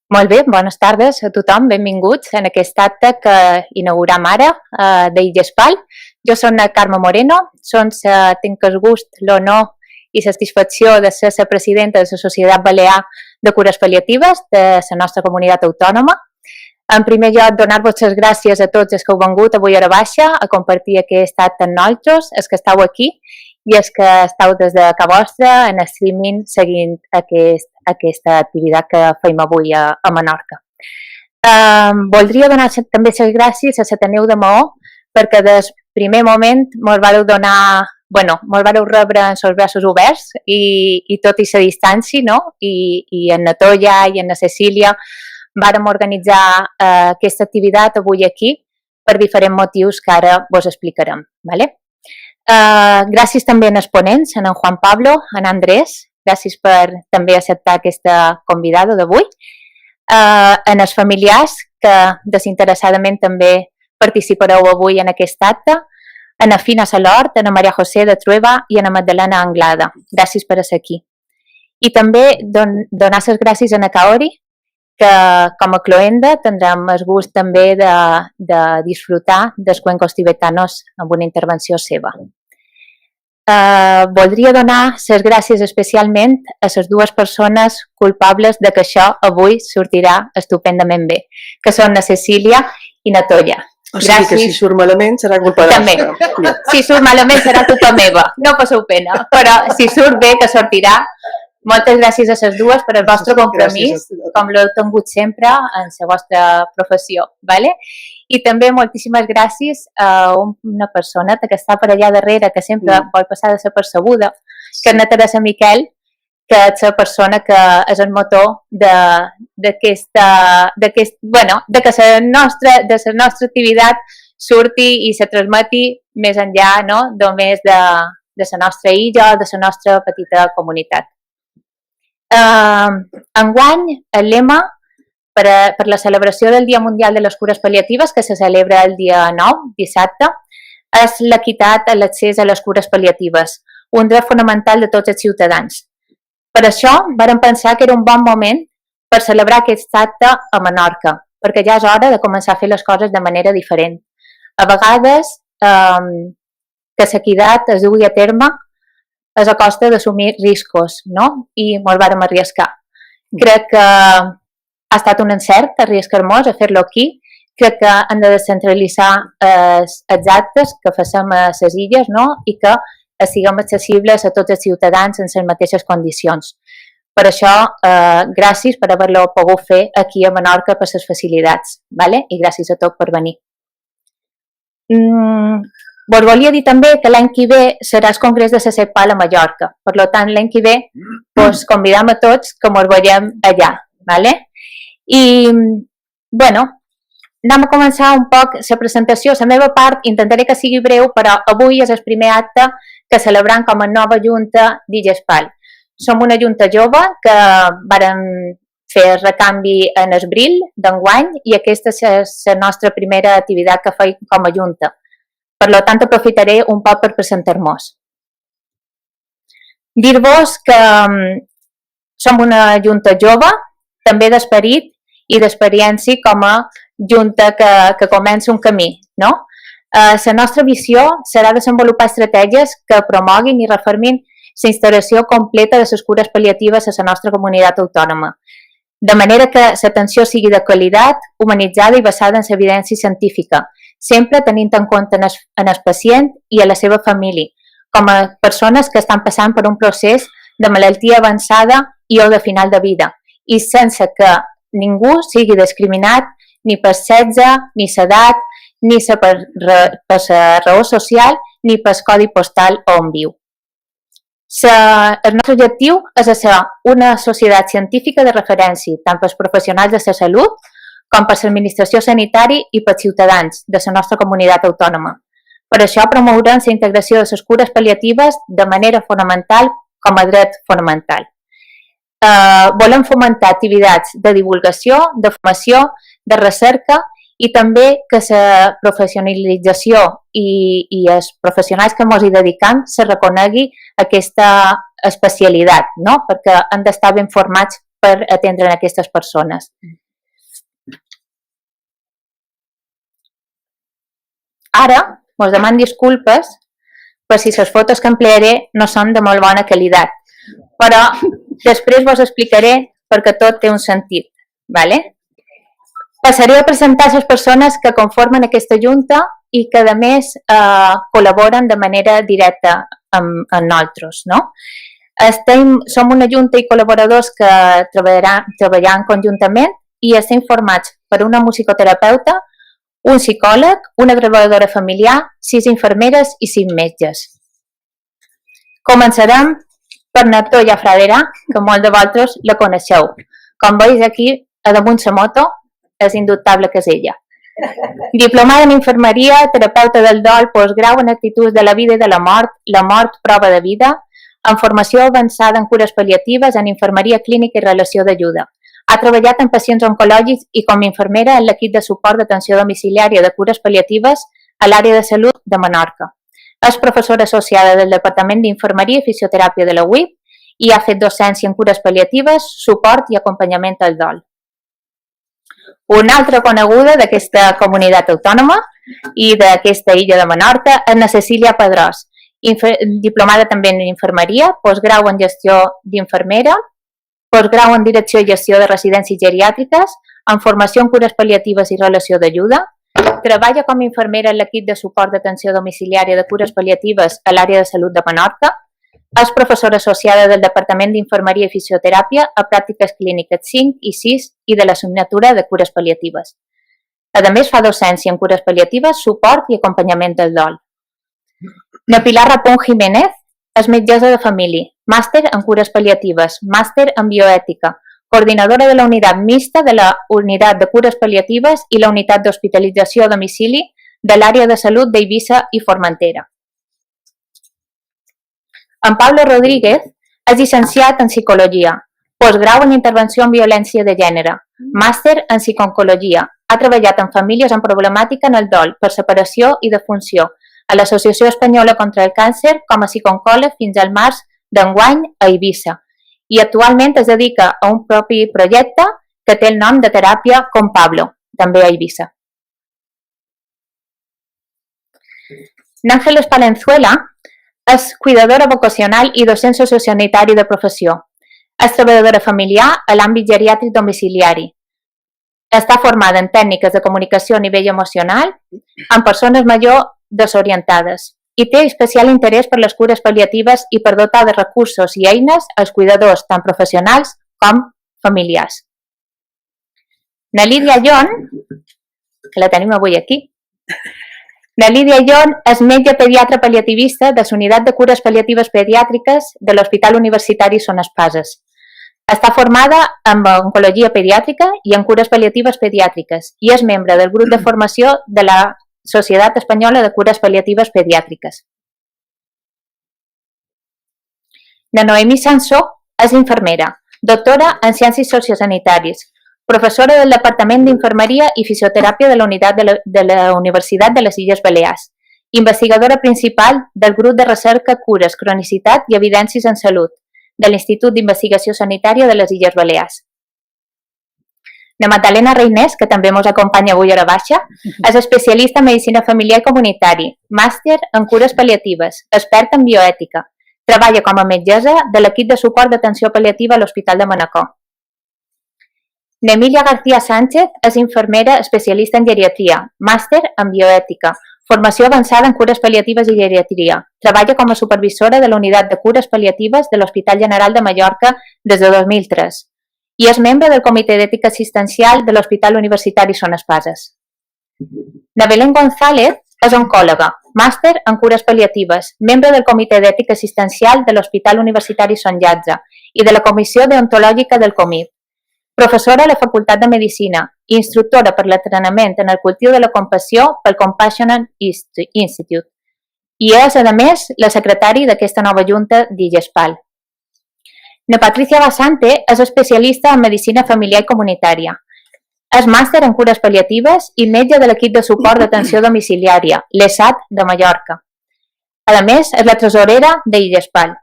Molt bé, bones tardes a tothom, benvinguts en aquest acte que inauguram ara d'Illespal. Jo soc la Carme Moreno, tinc el gust, l'honor i la satisfacció de ser la presidenta de la Societat Balear de Cures Pal·liatives de la nostra comunitat autònoma. En primer lloc, donar-vos les gràcies a tots els que heu vengut avui a Hora Baixa a compartir aquest acte amb nosaltres, els que esteu aquí i els que esteu des de casa vostra en streaming seguint aquesta activitat que fem avui a Menorca. Voldria donar també les gràcies a l'Ateneu de Maó perquè des primer moment ens vareu rebre amb els braços oberts i tot i la distància, no? I en la Toia i en la Cecília vàrem organitzar aquesta activitat avui aquí per diferents motius que ara vos explicarem. ¿Vale? Gràcies també als ponents, en Juan Pablo, en Andrés, gràcies per també acceptar aquesta convidada d'avui, en els familiars que desinteressadament també participareu avui en aquest acte, en la Fina Salort, en la Maria José de Trueba i en la Magdalena Anglada. Gràcies per ser aquí. I també donar les gràcies a la Kaori, que com a cloenda tindrem el gust també de disfrutar dels cuencos tibetanos amb una intervenció seva. Voldria donar les gràcies especialment a les dues persones culpables de que això avui sortirà estupendament bé, que són la Cecília i la Toia. O sigui que si surt malament serà culpa de també. Si surt malament serà culpa meva, no passeu pena, però si surt bé que sortirà. Moltes gràcies a les dues per el vostre compromís, com l'heu tingut sempre en la vostra professió. ¿Vale? I també moltíssimes gràcies a una persona que està per allà darrere, que sempre vol passar de ser percebuda, que és la Teresa Miquel, que és la persona que és el motor de que la nostra activitat surti i se transmeti més enllà, no? Només de la nostra illa o de la nostra petita comunitat. Enguany, el lema per la celebració del Dia Mundial de les Cures Pal·liatives, que se celebra el dia 9, dissabte, és l'equitat a l'accés a les cures pal·liatives, un dret fonamental de tots els ciutadans. Per això, vàrem pensar que era un bon moment per celebrar aquest acte a Menorca, perquè ja és hora de començar a fer les coses de manera diferent. A vegades, que l'equitat es dugui a terme és a costa d'assumir riscos, no? I ens vàrem arriscar. Crec que ha estat un encert arriscar-nos a fer-lo aquí. Crec que hem de descentralitzar els actes que facem a les illes, no? I que siguem accessibles a tots els ciutadans en les mateixes condicions. Per això, gràcies per haver-lo pogut fer aquí a Menorca per les facilitats. ¿Vale? I gràcies a tots per venir. Vos volia dir també que l'any que ve serà el Congrés de la CEPAL a Mallorca. Per tant, l'any que ve us convidam a tots que ens veiem allà. ¿Vale? I, anem a començar un poc la presentació. La meva part intentaré que sigui breu, però avui és el primer acte que celebrem com a nova junta d'Illespal. Som una junta jove que vàrem fer el recanvi en abril d'enguany i aquesta és la nostra primera activitat que fem com a junta. Per tant, aprofitaré un poc per presentar-nos. Dir-vos que som una junta jove, també d'esperit i d'experiència com a junta que comença un camí. No? La nostra visió serà desenvolupar estratègies que promoguin i refermin la instauració completa de les cures pal·liatives a la nostra comunitat autònoma, de manera que l'atenció sigui de qualitat, humanitzada i basada en l'evidència científica, sempre tenint en compte en el pacient i a la seva família, com a persones que estan passant per un procés de malaltia avançada i o de final de vida, i sense que ningú sigui discriminat ni per sexe, ni l'edat, ni per la raó social, ni pel codi postal on viu. El nostre objectiu és ser una societat científica de referència, tant pels professionals de la salut com per l'administració sanitària i pels ciutadans de la nostra comunitat autònoma. Per això promourem la integració de les cures pal·liatives de manera fonamental com a dret fonamental. Volem fomentar activitats de divulgació, de formació, de recerca i també que la professionalització i els professionals que ens hi dedicam se reconegui aquesta especialitat, no? Perquè han d'estar ben formats per atendre aquestes persones. Ara, us demano disculpes per si les fotos que emplearé no són de molt bona qualitat, però després vos explicaré perquè tot té un sentit. ¿Vale? Passaré a presentar les persones que conformen aquesta junta i que, a més, col·laboren de manera directa amb nosaltres. No? Som una junta i col·laboradors que treballant conjuntament i estem formats per una musicoterapeuta, un psicòleg, una treballadora familiar, 6 infermeres i 5 metges. Començarem per Neptó Llafradera, que molts de vosaltres la coneixeu. Com veus aquí, a damunt la moto, és indubtable que és ella. Diplomada en infermeria, terapeuta del dol, postgrau en actituds de la vida i de la mort, prova de vida, amb formació avançada en cures pal·liatives, en infermeria clínica i relació d'ajuda. Ha treballat en pacients oncològics i com a infermera en l'equip de suport d'atenció domiciliària de cures pal·liatives a l'àrea de salut de Menorca. És professora associada del Departament d'Infermeria i Fisioteràpia de la UIP i ha fet docència en cures pal·liatives, suport i acompanyament al dol. Una altra coneguda d'aquesta comunitat autònoma i d'aquesta illa de Menorca és la Cecília Pedrós, diplomada també en infermeria, postgrau en gestió d'infermera, postgrau en direcció i gestió de residències geriàtriques, amb formació en cures pal·liatives i relació d'ajuda, treballa com a infermera en l'equip de suport d'atenció domiciliària de cures pal·liatives a l'àrea de salut de Menorca, és professora associada del Departament d'Infermeria i Fisioteràpia a pràctiques clíniques 5 i 6 i de l'assignatura de cures pal·liatives. A més, fa docència en cures pal·liatives, suport i acompanyament del dol. Na Pilar Rapón Jiménez és metgessa de família, màster en cures pal·liatives, màster en bioètica, coordinadora de la unitat mixta de la unitat de cures pal·liatives i la unitat d'hospitalització a domicili de l'àrea de salut d'Eivissa i Formentera. En Pablo Rodríguez és llicenciat en psicologia, postgrau en intervenció en violència de gènere, màster en psicooncologia. Ha treballat en famílies amb problemàtica en el dol per separació i defunció a l'Associació Espanyola contra el Càncer com a psicooncòleg fins al març d'enguany a Eivissa i actualment es dedica a un propi projecte que té el nom de Teràpia con Pablo, també a Eivissa. N'Ángeles Palenzuela és cuidadora vocacional i docent sociosanitari de professió. És treballadora familiar a l'àmbit geriàtric domiciliari. Està formada en tècniques de comunicació a nivell emocional amb persones major desorientades i té especial interès per les cures pal·liatives i per dotar de recursos i eines als cuidadors tant professionals com familiars. Na Lídia Llon, que la tenim avui aquí, la Lídia Llon és metge pediatra pal·liativista de la Unitat de Cures Pal·liatives Pediàtriques de l'Hospital Universitari Son Espases. Està formada en oncologia pediàtrica i en cures pal·liatives pediàtriques i és membre del grup de formació de la Societat Espanyola de Cures Pal·liatives Pediàtriques. La Noemí Sansó és infermera, doctora en Ciències Sociosanitàries, professora del Departament d'Infermeria i Fisioteràpia de la Unitat de la Universitat de les Illes Balears, investigadora principal del grup de recerca Cures, Cronicitat i Evidències en Salut de l'Institut d'Investigació Sanitària de les Illes Balears. La Magdalena Reinés, que també ens acompanya avui a hora baixa, és especialista en medicina familiar i comunitari, màster en cures pal·liatives, experta en bioètica. Treballa com a metgessa de l'equip de suport d'atenció pal·liativa a l'Hospital de Manacor. Emilia García Sánchez és infermera especialista en geriatria, màster en bioètica, formació avançada en cures pal·liatives i geriatria. Treballa com a supervisora de la unitat de cures pal·liatives de l'Hospital General de Mallorca des de 2003 i és membre del Comitè d'Ètica Assistencial de l'Hospital Universitari Son Espases. Na Belén González és oncòloga, màster en cures pal·liatives, membre del Comitè d'Ètica Assistencial de l'Hospital Universitari Son Llàtzer i de la Comissió Deontològica del COMIP. Professora a la Facultat de Medicina i instructora per l'entrenament en el cultiu de la compassió pel Compassion Institute. I és, a més, la secretària d'aquesta nova junta d'IGESPAL. Na Patricia Basante és especialista en medicina familiar i comunitària. És màster en cures pal·liatives i metge de l'equip de suport d'atenció domiciliària, l'ESAT de Mallorca. A més, és la tresorera d'IGESPAL.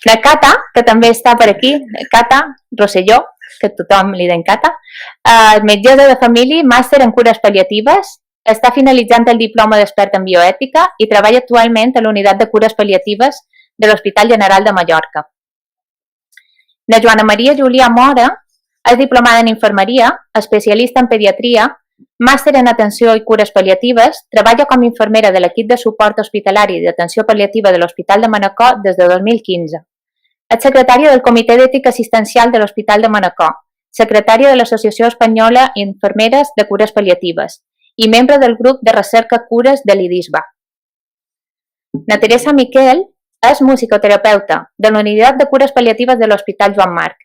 La Cata, que també està per aquí, Cata Rosselló, que tothom li den Cata, metgessa de família, màster en cures pal·liatives, està finalitzant el diploma d'expert en bioètica i treballa actualment a la unitat de cures pal·liatives de l'Hospital General de Mallorca. La Joana Maria Julià Mora és diplomada en infermeria, especialista en pediatria, màster en atenció i cures pal·liatives, treballa com a infermera de l'equip de suport hospitalari d'atenció pal·liativa de l'Hospital de Manacor des de 2015. És secretària del Comitè d'Ètica Assistencial de l'Hospital de Manacor, secretària de l'Associació Espanyola d'Infermeres de Cures Pal·liatives i membre del grup de recerca Cures de l'IDISBA. Na Teresa Miquel és musicoterapeuta de la Unitat de Cures Pal·liatives de l'Hospital Joan Marc.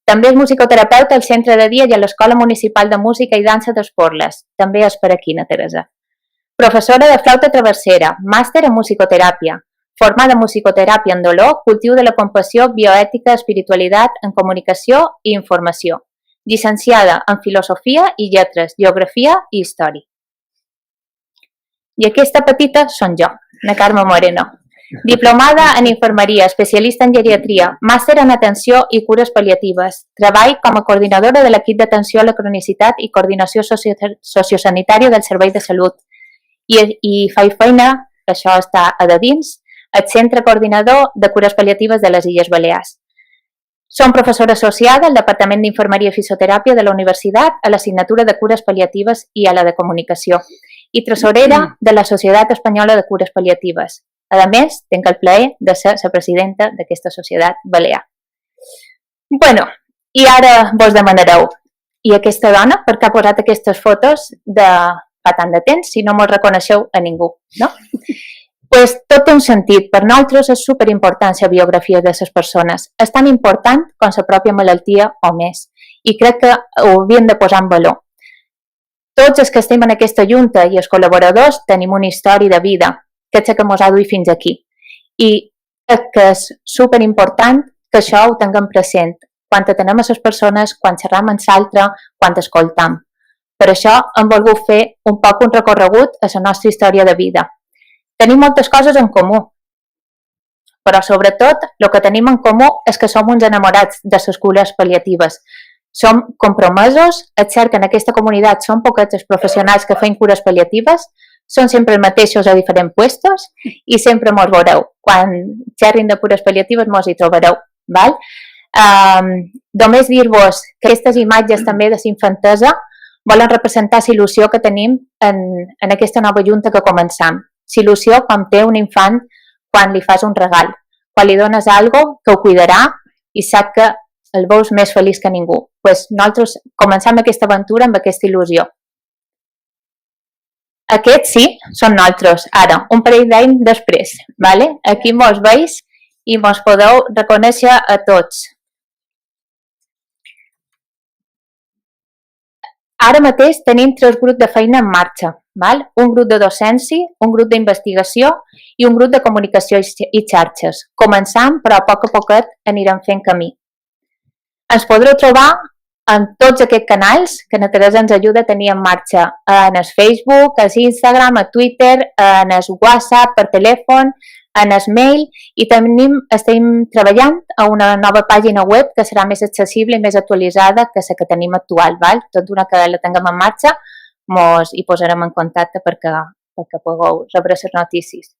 També és musicoterapeuta al Centre de Dia i a l'Escola Municipal de Música i Dansa d'Esporles. També és per aquí, na Teresa. Professora de flauta travessera, màster en musicoteràpia, formada en musicoteràpia en dolor, cultiu de la compassió, bioètica, espiritualitat, en comunicació i informació. Llicenciada en filosofia i lletres, geografia i història. I aquesta petita són jo, na Carme Moreno. Diplomada en infermeria, especialista en geriatria, màster en atenció i cures pal·liatives. Treball com a coordinadora de l'equip d'atenció a la cronicitat i coordinació sociosanitària del Servei de Salut. I faig feina, això està a de dins, al Centre Coordinador de Cures Pal·liatives de les Illes Balears. Som professora associada al Departament d'Infermeria i Fisioteràpia de la Universitat, a l'assignatura de Cures Pal·liatives i a la de Comunicació, i tresorera de la Societat Espanyola de Cures Pal·liatives. A més, tinc el plaer de ser la presidenta d'aquesta societat balear. Bueno, i ara vos demanareu, i aquesta dona, per què ha posat aquestes fotos de fa tant de temps, si no mos reconeixeu a ningú, no? Pues tot té un sentit. Per nosaltres és superimportant la biografia de les persones. És tan important com la pròpia malaltia o més. I crec que ho havíem de posar en valor. Tots els que estem en aquesta junta i els col·laboradors tenim una història de vida, que és la que ens ha duit fins aquí. I crec que és superimportant que això ho tinguem present quan atenem a les persones, quan xerram amb l'altre, quan escoltam. Per això hem volgut fer un poc un recorregut a la nostra història de vida. Tenim moltes coses en comú, però sobretot el que tenim en comú és que som uns enamorats de les cures pal·liatives. Som compromesos, és cert que en aquesta comunitat són poquets els professionals que feien cures pal·liatives, són sempre els mateixos a diferents puestos i sempre mos veureu. Quan xerrin de cures pal·liatives mos hi trobareu. Val? Només dir-vos que aquestes imatges també de l'infantesa volen representar la il·lusió que tenim en aquesta nova junta que començam. L'il·lusió com té un infant quan li fas un regal, quan li dones alguna que ho cuidarà i sap que el veus més feliç que ningú. Pues nosaltres començam aquesta aventura amb aquesta il·lusió. Aquests sí, són nosaltres, ara, un parell d'anys després. Vale? Aquí mos veus i mos podeu reconèixer a tots. Ara mateix tenim 3 grups de feina en marxa. Val? Un grup de docència, un grup d'investigació i un grup de comunicació i xarxes. Començam, però a poquet anirem fent camí. Ens podreu trobar en tots aquests canals que la Teresa ens ajuda a tenir en marxa. En el Facebook, en Instagram, a Twitter, en el WhatsApp, per telèfon, en el mail i també estem treballant a una nova pàgina web que serà més accessible i més actualitzada que la que tenim actual. Val? Tot d'una que la tinguem en marxa, mos hi posarem en contacte perquè pugueu rebre les notícies.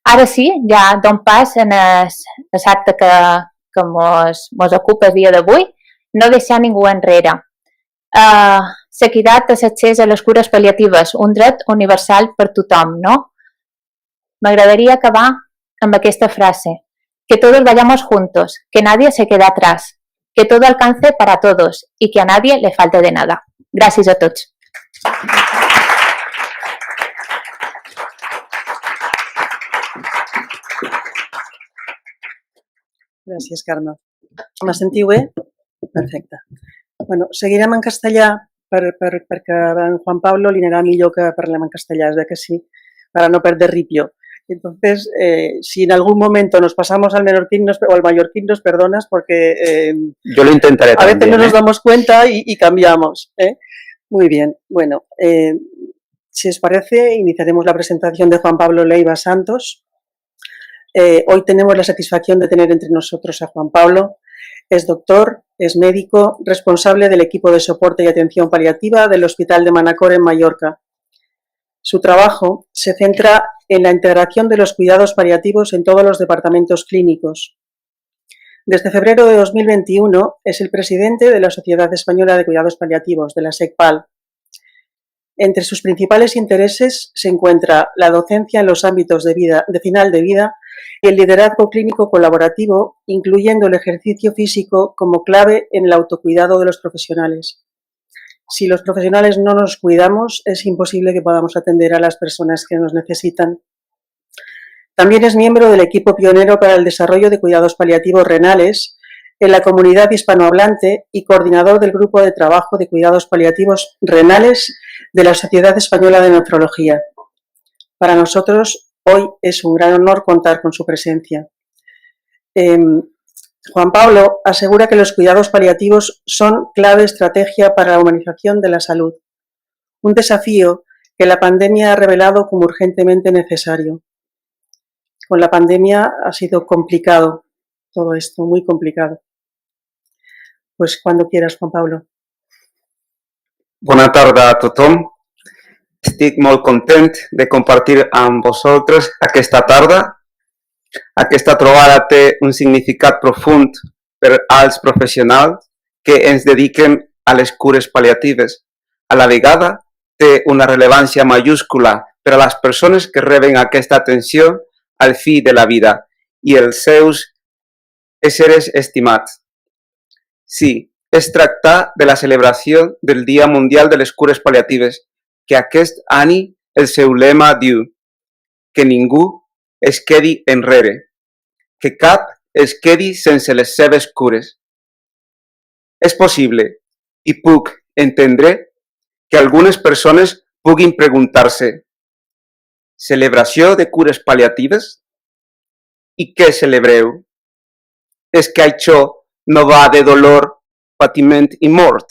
Ara sí, ja donem pas en l'acte que mos ocupa el dia d'avui, no deixar ningú enrere. L'equitat és l'accés a les cures pal·liatives, un dret universal per tothom, no? M'agradaria acabar amb aquesta frase, que todos vayamos juntos, que nadie se quede atrás, que todo alcance para todos y que a nadie le falte de nada. Gràcies a tots. Gràcies, Carme. Me sentiu bé? Perfecte. Bueno, seguirem en castellà perquè a en Juan Pablo li anirà millor que parlem en castellà, és que sí, para no perder ripio. Entonces, si en algún momento nos pasamos al menorquín o al mallorquín, nos perdonas porque yo lo intentaré a veces no nos damos cuenta y cambiamos. Muy bien. Bueno, si os parece, iniciaremos la presentación de Juan Pablo Leiva Santos. Hoy tenemos la satisfacción de tener entre nosotros a Juan Pablo. Es doctor, es médico, responsable del equipo de soporte y atención paliativa del Hospital de Manacor en Mallorca. Su trabajo se centra en la integración de los cuidados paliativos en todos los departamentos clínicos. Desde febrero de 2021 es el presidente de la Sociedad Española de Cuidados Paliativos, de la SECPAL. Entre sus principales intereses se encuentra la docencia en los ámbitos de final de vida y el liderazgo clínico colaborativo, incluyendo el ejercicio físico como clave en el autocuidado de los profesionales. Si los profesionales no nos cuidamos, es imposible que podamos atender a las personas que nos necesitan. También es miembro del equipo pionero para el desarrollo de cuidados paliativos renales en la comunidad hispanohablante y coordinador del grupo de trabajo de cuidados paliativos renales de la Sociedad Española de Nefrología. Para nosotros, hoy es un gran honor contar con su presencia. Juan Pablo asegura que los cuidados paliativos son clave estrategia para la humanización de la salud, un desafío que la pandemia ha revelado como urgentemente necesario. Con la pandemia ha sido complicado todo esto, muy complicado. Pues cuando quieras, Juan Pablo. Bona tarda a tothom. Estic molt content de compartir amb vosaltres aquesta tarda. Aquesta trobada té un significat profund per als professionals que ens dediquen a les cures pal·liatives. A la vegada, té una rellevància majúscula per a les persones que reben aquesta atenció al fi de la vida i els seus éssers estimats. Sí, es tracta de la celebració del Dia Mundial de les Cures Pal·liatives, que aquest any el seu lema diu que ningú es quedi enrere, que cap es quedi sense les seves cures. És possible i puc entendre que algunes persones puguin preguntar-se: celebració de cures pal·liatives? I què celebreu? És que això no va de dolor, patiment i mort?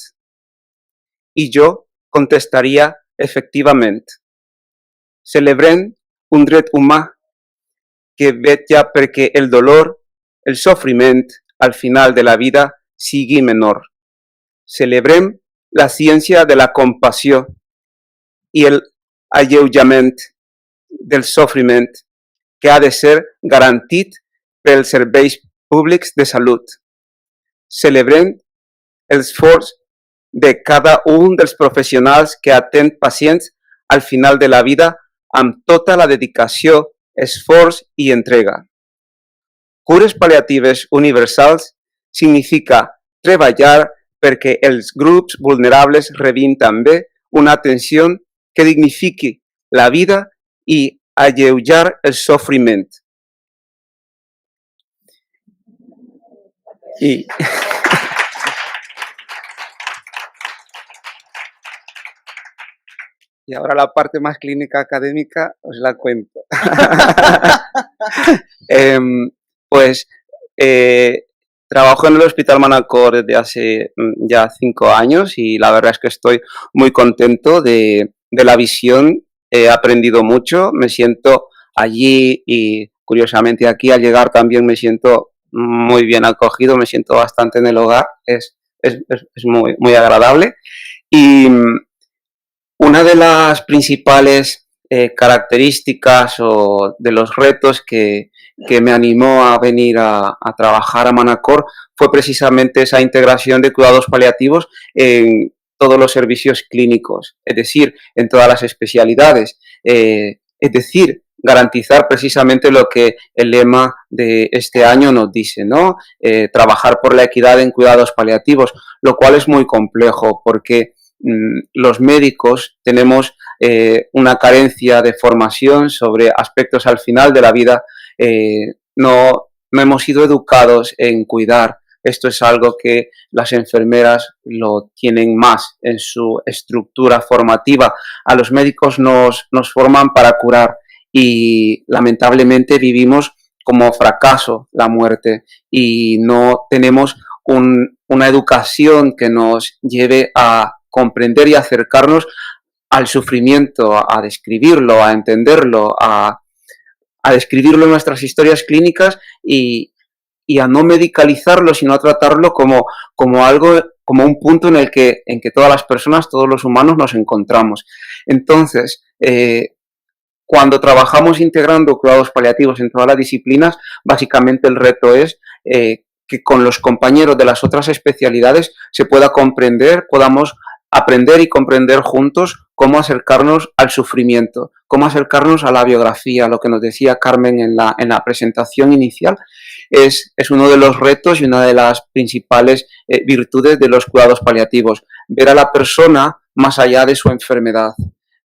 I jo contestaria efectivament. Celebrem un dret humà que vetlla perquè el dolor, el sofriment al final de la vida sigui menor. Celebrem la ciència de la compassió i el alleujament del sofriment que ha de ser garantit pels serveis públics de salut. Celebrem l'esforç de cada un dels professionals que atén pacients al final de la vida amb tota la dedicació, esforç i entrega. Cures pal·liatives universals significa treballar perquè els grups vulnerables rebin també una atenció que dignifiqui la vida i alleujar el sofriment. Y ahora la parte más clínica académica os la cuento. Trabajo en el Hospital Manacor desde hace ya 5 años y la verdad es que estoy muy contento de la visión. He aprendido mucho, me siento allí y curiosamente aquí al llegar también me siento muy bien acogido, me siento bastante en el hogar, es muy agradable. Y una de las principales características o de los retos que me animó a venir a trabajar a Manacor fue precisamente esa integración de cuidados paliativos en todos los servicios clínicos, es decir, en todas las especialidades, es decir, garantizar precisamente lo que el lema de este año nos dice, ¿no? Trabajar por la equidad en cuidados paliativos, lo cual es muy complejo porque los médicos tenemos una carencia de formación sobre aspectos al final de la vida, no hemos sido educados en cuidar. Esto es algo que las enfermeras lo tienen más en su estructura formativa. A los médicos nos forman para curar y lamentablemente vivimos como fracaso la muerte y no tenemos una educación que nos lleve a comprender y acercarnos al sufrimiento, a describirlo, a entenderlo, a a describirlo en nuestras historias clínicas y a no medicalizarlo, sino a tratarlo como algo, como un punto en que todas las personas, todos los humanos nos encontramos. Entonces, cuando trabajamos integrando cuidados paliativos en todas las disciplinas, básicamente el reto es que con los compañeros de las otras especialidades se pueda comprender, podamos aprender y comprender juntos cómo acercarnos al sufrimiento, cómo acercarnos a la biografía, lo que nos decía Carmen en la presentación inicial, es uno de los retos y una de las principales virtudes de los cuidados paliativos, ver a la persona más allá de su enfermedad,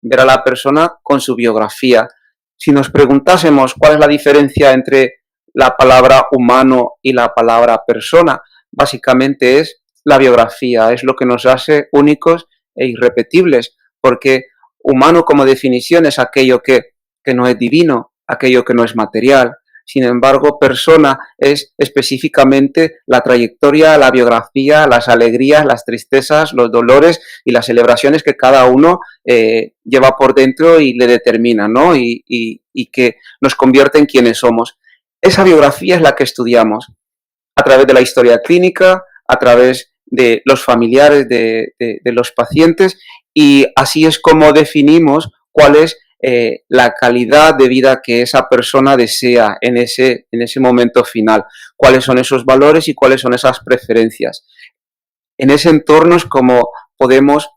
ver a la persona con su biografía. Si nos preguntásemos cuál es la diferencia entre la palabra humano y la palabra persona, básicamente es la biografía, es lo que nos hace únicos e irrepetibles, porque humano como definición es aquello que no es divino, aquello que no es material. Sin embargo, persona es específicamente la trayectoria, la biografía, las alegrías, las tristezas, los dolores y las celebraciones que cada uno lleva por dentro y le determina, ¿no? Y que nos convierte en quienes somos. Esa biografía es la que estudiamos a través de la historia clínica, a través de los familiares de los pacientes, y así es como definimos cuál es la calidad de vida que esa persona desea en ese momento final, cuáles son esos valores y cuáles son esas preferencias. En ese entorno es como podemos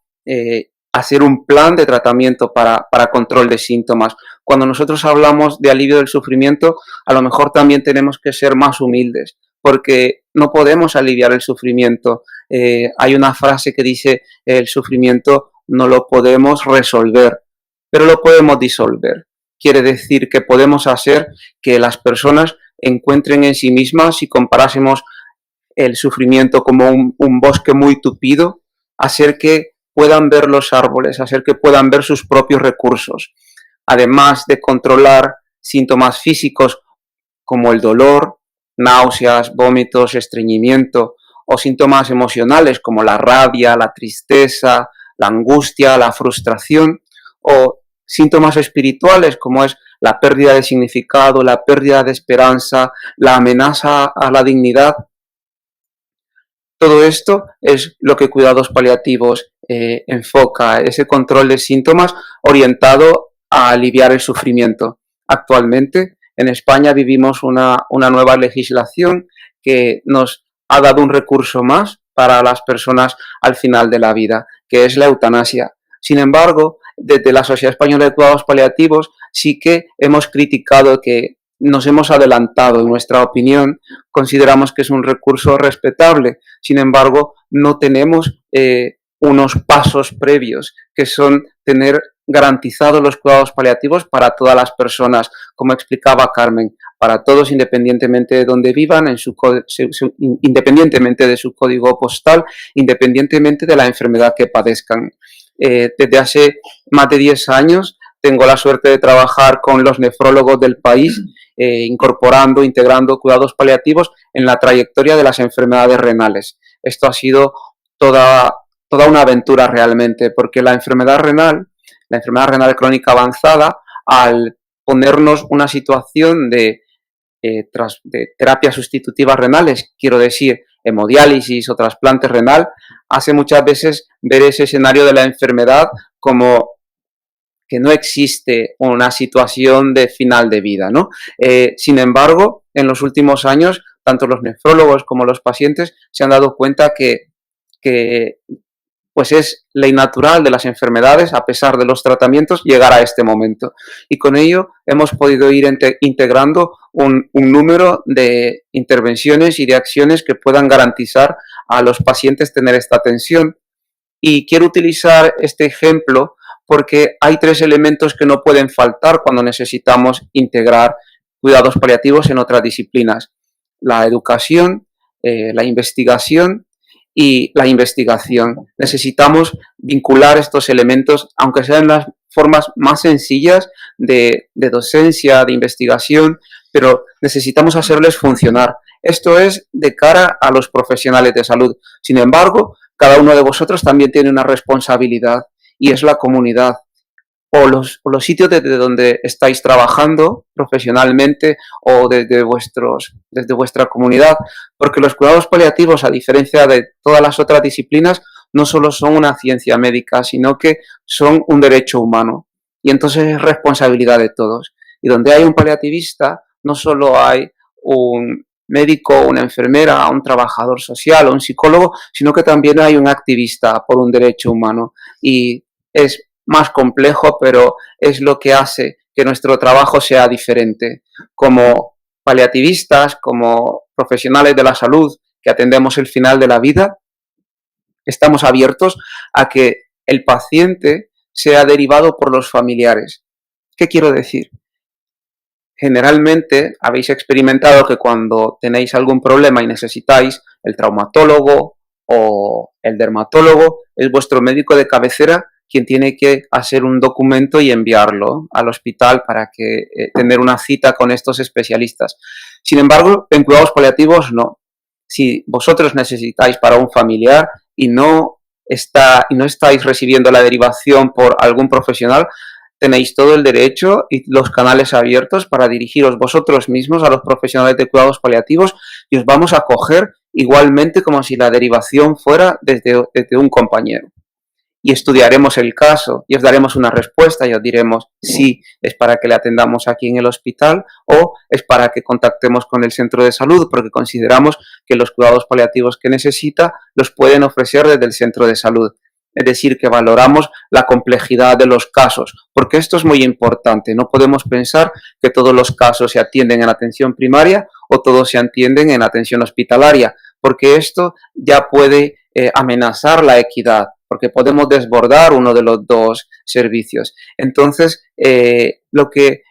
hacer un plan de tratamiento para control de síntomas. Cuando nosotros hablamos de alivio del sufrimiento, a lo mejor también tenemos que ser más humildes, porque no podemos aliviar el sufrimiento. Hay una frase que dice, el sufrimiento no lo podemos resolver, pero lo podemos disolver. Quiere decir que podemos hacer que las personas encuentren en sí mismas, si comparásemos el sufrimiento como un bosque muy tupido, hacer que puedan ver los árboles, hacer que puedan ver sus propios recursos. Además de controlar síntomas físicos como el dolor, náuseas, vómitos, estreñimiento, o síntomas emocionales como la rabia, la tristeza, la angustia, la frustración, o síntomas espirituales como es la pérdida de significado, la pérdida de esperanza, la amenaza a la dignidad. Todo esto es lo que cuidados paliativos enfoca, ese control de síntomas orientado a aliviar el sufrimiento. Actualmente en España vivimos una nueva legislación que nos ha dado un recurso más para las personas al final de la vida, que es la eutanasia. Sin embargo, desde la Sociedad Española de Cuidados Paliativos sí que hemos criticado que nos hemos adelantado en nuestra opinión, consideramos que es un recurso respetable, sin embargo, no tenemos unos pasos previos, que son tener garantizados los cuidados paliativos para todas las personas, como explicaba Carmen, para todos independientemente de donde vivan, independientemente de su código postal, independientemente de la enfermedad que padezcan. Desde hace más de 10 años tengo la suerte de trabajar con los nefrólogos del país, integrando cuidados paliativos en la trayectoria de las enfermedades renales. Esto ha sido toda una aventura realmente, porque la enfermedad renal crónica avanzada, al ponernos una situación de terapias sustitutivas renales, quiero decir, hemodiálisis o trasplante renal, hace muchas veces ver ese escenario de la enfermedad como que no existe una situación de final de vida, ¿no? Sin embargo, en los últimos años, tanto los nefrólogos como los pacientes se han dado cuenta que pues es ley natural de las enfermedades, a pesar de los tratamientos, llegar a este momento. Y con ello hemos podido ir integrando un número de intervenciones y de acciones que puedan garantizar a los pacientes tener esta atención. Y quiero utilizar este ejemplo porque hay 3 elementos que no pueden faltar cuando necesitamos integrar cuidados paliativos en otras disciplinas: la educación, la investigación y la investigación. Necesitamos vincular estos elementos, aunque sean las formas más sencillas de docencia, de investigación, pero necesitamos hacerles funcionar. Esto es de cara a los profesionales de salud. Sin embargo, cada uno de vosotros también tiene una responsabilidad, y es la comunidad. o los sitios desde donde estáis trabajando profesionalmente o desde vuestra comunidad, porque los cuidados paliativos, a diferencia de todas las otras disciplinas, no solo son una ciencia médica, sino que son un derecho humano. Y entonces es responsabilidad de todos. Y donde hay un paliativista, no solo hay un médico, una enfermera, un trabajador social o un psicólogo, sino que también hay un activista por un derecho humano. Y es más complejo, pero es lo que hace que nuestro trabajo sea diferente. Como paliativistas, como profesionales de la salud que atendemos el final de la vida, estamos abiertos a que el paciente sea derivado por los familiares. ¿Qué quiero decir? Generalmente habéis experimentado que cuando tenéis algún problema y necesitáis, el traumatólogo o el dermatólogo es vuestro médico de cabecera quien tiene que hacer un documento y enviarlo al hospital para que tener una cita con estos especialistas. Sin embargo, en cuidados paliativos no. Si vosotros necesitáis para un familiar y no estáis recibiendo la derivación por algún profesional, tenéis todo el derecho y los canales abiertos para dirigiros vosotros mismos a los profesionales de cuidados paliativos y os vamos a acoger igualmente como si la derivación fuera desde un compañero. Y estudiaremos el caso y os daremos una respuesta y os diremos si es para que le atendamos aquí en el hospital o es para que contactemos con el centro de salud, porque consideramos que los cuidados paliativos que necesita los pueden ofrecer desde el centro de salud. Es decir, que valoramos la complejidad de los casos, porque esto es muy importante. No podemos pensar que todos los casos se atienden en atención primaria o todos se atienden en atención hospitalaria, porque esto ya puede amenazar la equidad, porque podemos desbordar uno de los dos servicios. Entonces, lo que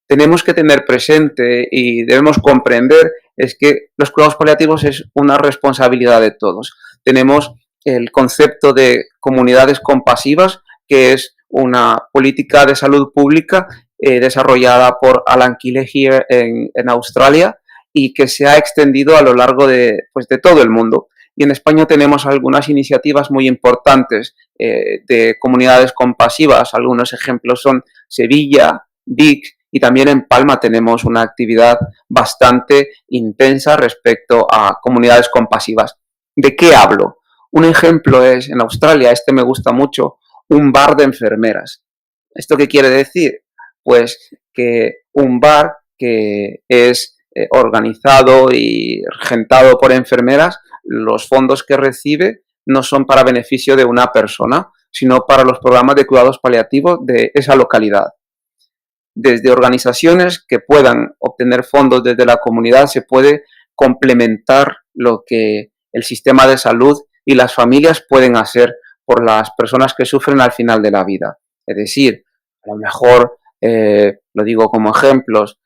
tenemos que tener presente y debemos comprender es que los cuidados paliativos es una responsabilidad de todos. Tenemos el concepto de comunidades compasivas, que es una política de salud pública desarrollada por Alan Killeher en Australia y que se ha extendido a lo largo de todo el mundo. Y en España tenemos algunas iniciativas muy importantes de comunidades compasivas. Algunos ejemplos son Sevilla, Vic, y también en Palma tenemos una actividad bastante intensa respecto a comunidades compasivas. ¿De qué hablo? Un ejemplo es, en Australia, este me gusta mucho, un bar de enfermeras. ¿Esto qué quiere decir? Pues que un bar que es organizado y regentado por enfermeras, los fondos que recibe no son para beneficio de una persona, sino para los programas de cuidados paliativos de esa localidad. Desde organizaciones que puedan obtener fondos desde la comunidad se puede complementar lo que el sistema de salud y las familias pueden hacer por las personas que sufren al final de la vida. Es decir, a lo mejor, lo digo como ejemplos,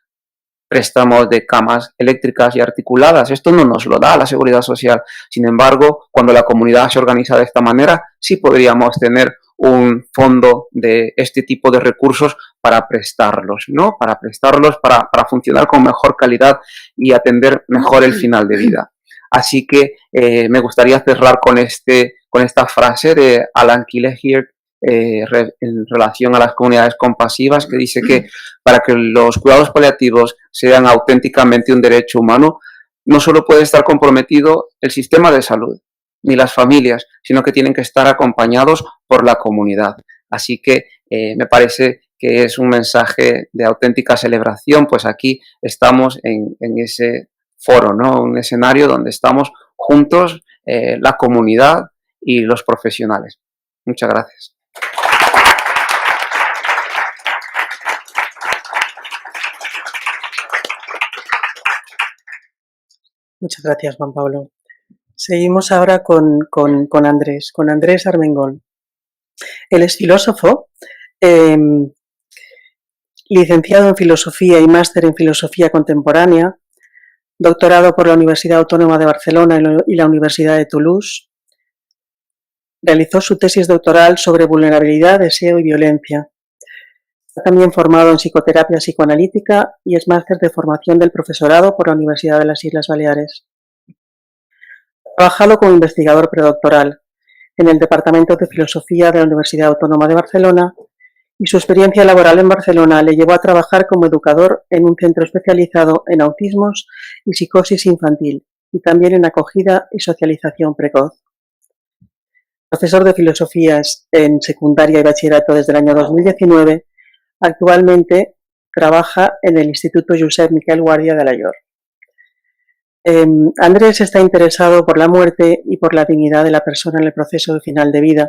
préstamos de camas eléctricas y articuladas. Esto no nos lo da la Seguridad Social. Sin embargo, cuando la comunidad se organiza de esta manera, sí podríamos tener un fondo de este tipo de recursos para prestarlos, ¿no? Para prestarlos, para funcionar con mejor calidad y atender mejor el final de vida. Así que me gustaría cerrar con esta frase de Alan Killeher en relación a las comunidades compasivas, que dice que para que los cuidados paliativos sean auténticamente un derecho humano, no solo puede estar comprometido el sistema de salud ni las familias, sino que tienen que estar acompañados por la comunidad. Así que me parece que es un mensaje de auténtica celebración, pues aquí estamos en ese foro, ¿no? Un escenario donde estamos juntos, la comunidad y los profesionales. Muchas gracias. Muchas gracias, Juan Pablo. Seguimos ahora con Andrés Armengol. Él es filósofo, licenciado en Filosofía y máster en Filosofía Contemporánea, doctorado por la Universidad Autónoma de Barcelona y la Universidad de Toulouse. Realizó su tesis doctoral sobre vulnerabilidad, deseo y violencia. Está también formado en psicoterapia psicoanalítica y es máster de formación del profesorado por la Universidad de las Islas Baleares. Ha trabajado como investigador predoctoral en el Departamento de Filosofía de la Universidad Autónoma de Barcelona y su experiencia laboral en Barcelona le llevó a trabajar como educador en un centro especializado en autismos y psicosis infantil y también en acogida y socialización precoz. Profesor de filosofías en secundaria y bachillerato desde el año 2019, actualmente trabaja en el Instituto Josep Miquel Guàrdia de Alaior. Andrés está interesado por la muerte y por la dignidad de la persona en el proceso de final de vida.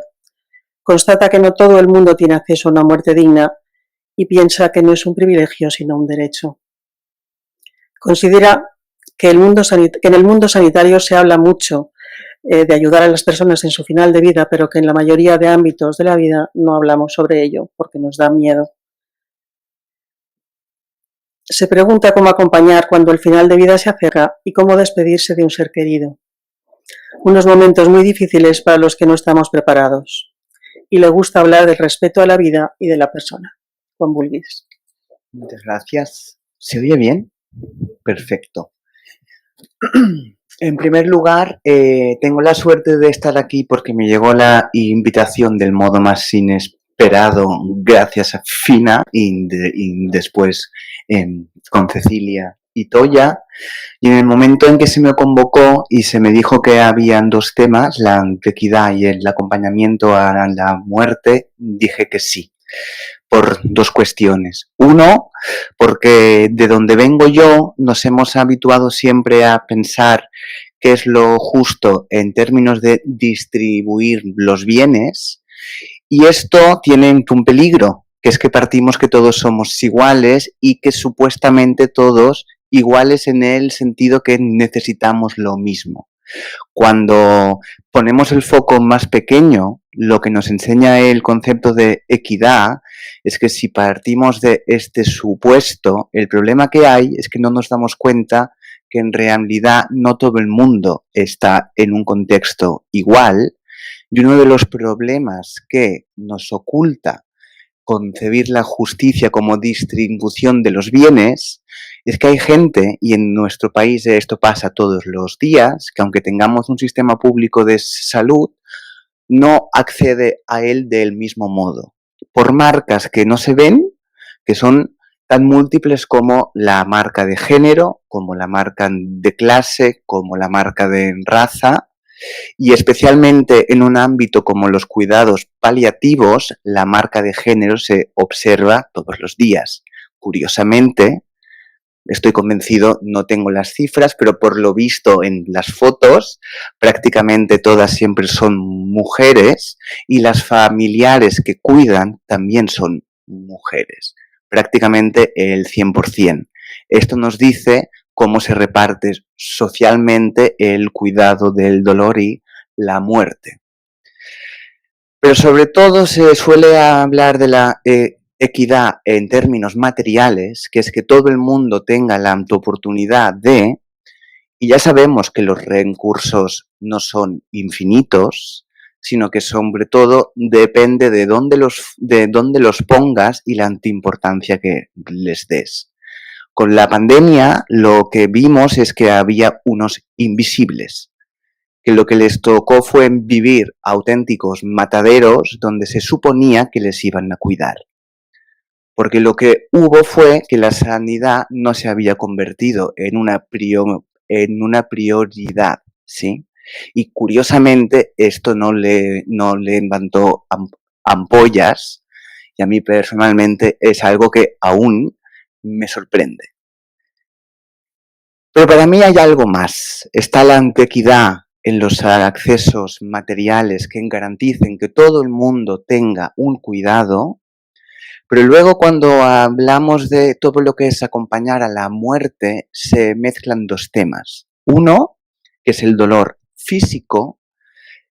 Constata que no todo el mundo tiene acceso a una muerte digna y piensa que no es un privilegio sino un derecho. Considera que en el mundo sanitario se habla mucho de ayudar a las personas en su final de vida, pero que en la mayoría de ámbitos de la vida no hablamos sobre ello porque nos da miedo. Se pregunta cómo acompañar cuando el final de vida se acerca y cómo despedirse de un ser querido. Unos momentos muy difíciles para los que no estamos preparados. Y le gusta hablar del respeto a la vida y de la persona. Juan Bulguis. Muchas gracias. ¿Se oye bien? Perfecto. En primer lugar, tengo la suerte de estar aquí porque me llegó la invitación del modo más inesperado gracias a Fina y después con Cecilia y Toya. Y en el momento en que se me convocó y se me dijo que habían dos temas, la equidad y el acompañamiento a la muerte, dije que sí. Por dos cuestiones. Uno, porque de donde vengo yo nos hemos habituado siempre a pensar qué es lo justo en términos de distribuir los bienes, y esto tiene un peligro, que es que partimos que todos somos iguales y que supuestamente todos iguales en el sentido que necesitamos lo mismo. Cuando ponemos el foco más pequeño, lo que nos enseña el concepto de equidad es que si partimos de este supuesto, el problema que hay es que no nos damos cuenta que en realidad no todo el mundo está en un contexto igual, y uno de los problemas que nos oculta concebir la justicia como distribución de los bienes es que hay gente, y en nuestro país esto pasa todos los días, que aunque tengamos un sistema público de salud, no accede a él del mismo modo, por marcas que no se ven, que son tan múltiples como la marca de género, como la marca de clase, como la marca de raza, y especialmente en un ámbito como los cuidados paliativos, la marca de género se observa todos los días. Curiosamente, estoy convencido, no tengo las cifras, pero por lo visto en las fotos, prácticamente todas siempre son mujeres y las familiares que cuidan también son mujeres, prácticamente el 100%. Esto nos dice cómo se reparte socialmente el cuidado del dolor y la muerte. Pero sobre todo se suele hablar de la equidad en términos materiales, que es que todo el mundo tenga la oportunidad de, y ya sabemos que los recursos no son infinitos, sino que sobre todo depende de dónde los pongas y la importancia que les des. Con la pandemia lo que vimos es que había unos invisibles, que lo que les tocó fue vivir auténticos mataderos donde se suponía que les iban a cuidar. Porque lo que hubo fue que la sanidad no se había convertido en una prioridad, ¿sí? Y curiosamente esto no le levantó ampollas, y a mí personalmente es algo que aún me sorprende. Pero para mí hay algo más. Está la equidad en los accesos materiales que garanticen que todo el mundo tenga un cuidado, pero luego cuando hablamos de todo lo que es acompañar a la muerte, se mezclan dos temas. Uno, que es el dolor físico,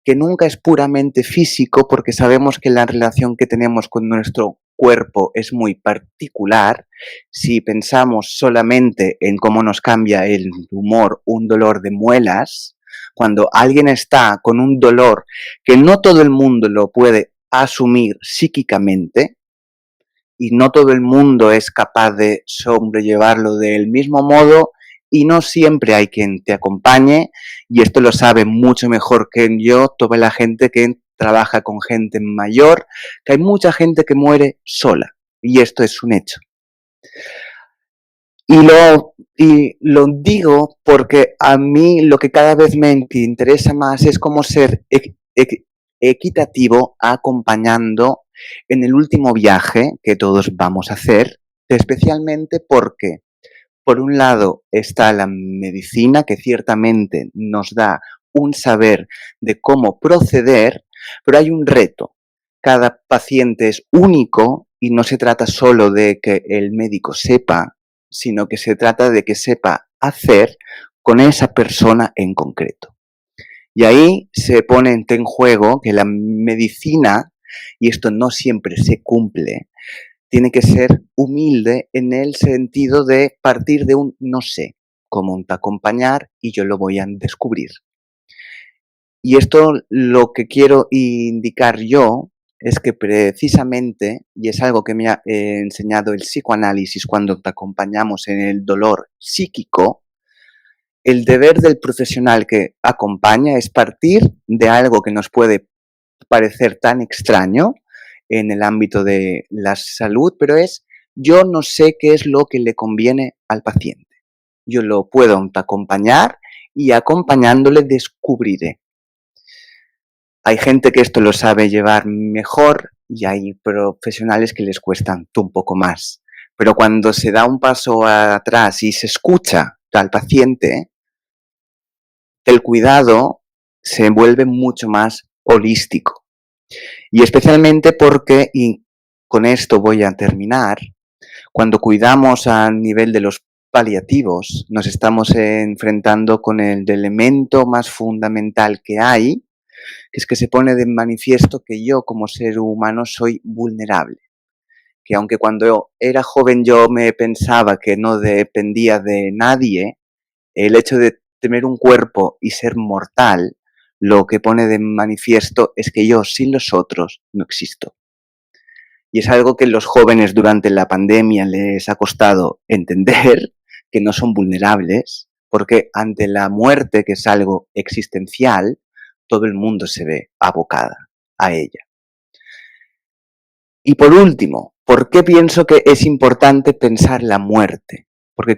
que nunca es puramente físico porque sabemos que la relación que tenemos con nuestro cuerpo es muy particular. Si pensamos solamente en cómo nos cambia el humor un dolor de muelas, cuando alguien está con un dolor que no todo el mundo lo puede asumir psíquicamente y no todo el mundo es capaz de sobrellevarlo del mismo modo, y no siempre hay quien te acompañe, y esto lo sabe mucho mejor que yo toda la gente que trabaja con gente mayor, que hay mucha gente que muere sola, y esto es un hecho. Y lo digo porque a mí lo que cada vez me interesa más es cómo ser equitativo acompañando en el último viaje que todos vamos a hacer, especialmente porque, por un lado, está la medicina, que ciertamente nos da un saber de cómo proceder, pero hay un reto. Cada paciente es único y no se trata solo de que el médico sepa, sino que se trata de que sepa hacer con esa persona en concreto. Y ahí se pone en juego que la medicina, y esto no siempre se cumple, tiene que ser humilde en el sentido de partir de un no sé cómo acompañar y yo lo voy a descubrir. Y esto lo que quiero indicar yo es que precisamente, y es algo que me ha enseñado el psicoanálisis cuando te acompañamos en el dolor psíquico, el deber del profesional que acompaña es partir de algo que nos puede parecer tan extraño en el ámbito de la salud, pero es yo no sé qué es lo que le conviene al paciente. Yo lo puedo acompañar y acompañándole descubriré. Hay gente que esto lo sabe llevar mejor y hay profesionales que les cuestan un poco más. Pero cuando se da un paso atrás y se escucha al paciente, el cuidado se vuelve mucho más holístico. Y especialmente porque, y con esto voy a terminar, cuando cuidamos a nivel de los paliativos, nos estamos enfrentando con el elemento más fundamental que hay, que es que se pone de manifiesto que yo como ser humano soy vulnerable. Que aunque cuando era joven yo me pensaba que no dependía de nadie, el hecho de tener un cuerpo y ser mortal, lo que pone de manifiesto es que yo sin los otros no existo. Y es algo que los jóvenes durante la pandemia les ha costado entender, que no son vulnerables, porque ante la muerte, que es algo existencial, todo el mundo se ve abocada a ella. Y por último, ¿por qué pienso que es importante pensar la muerte? Porque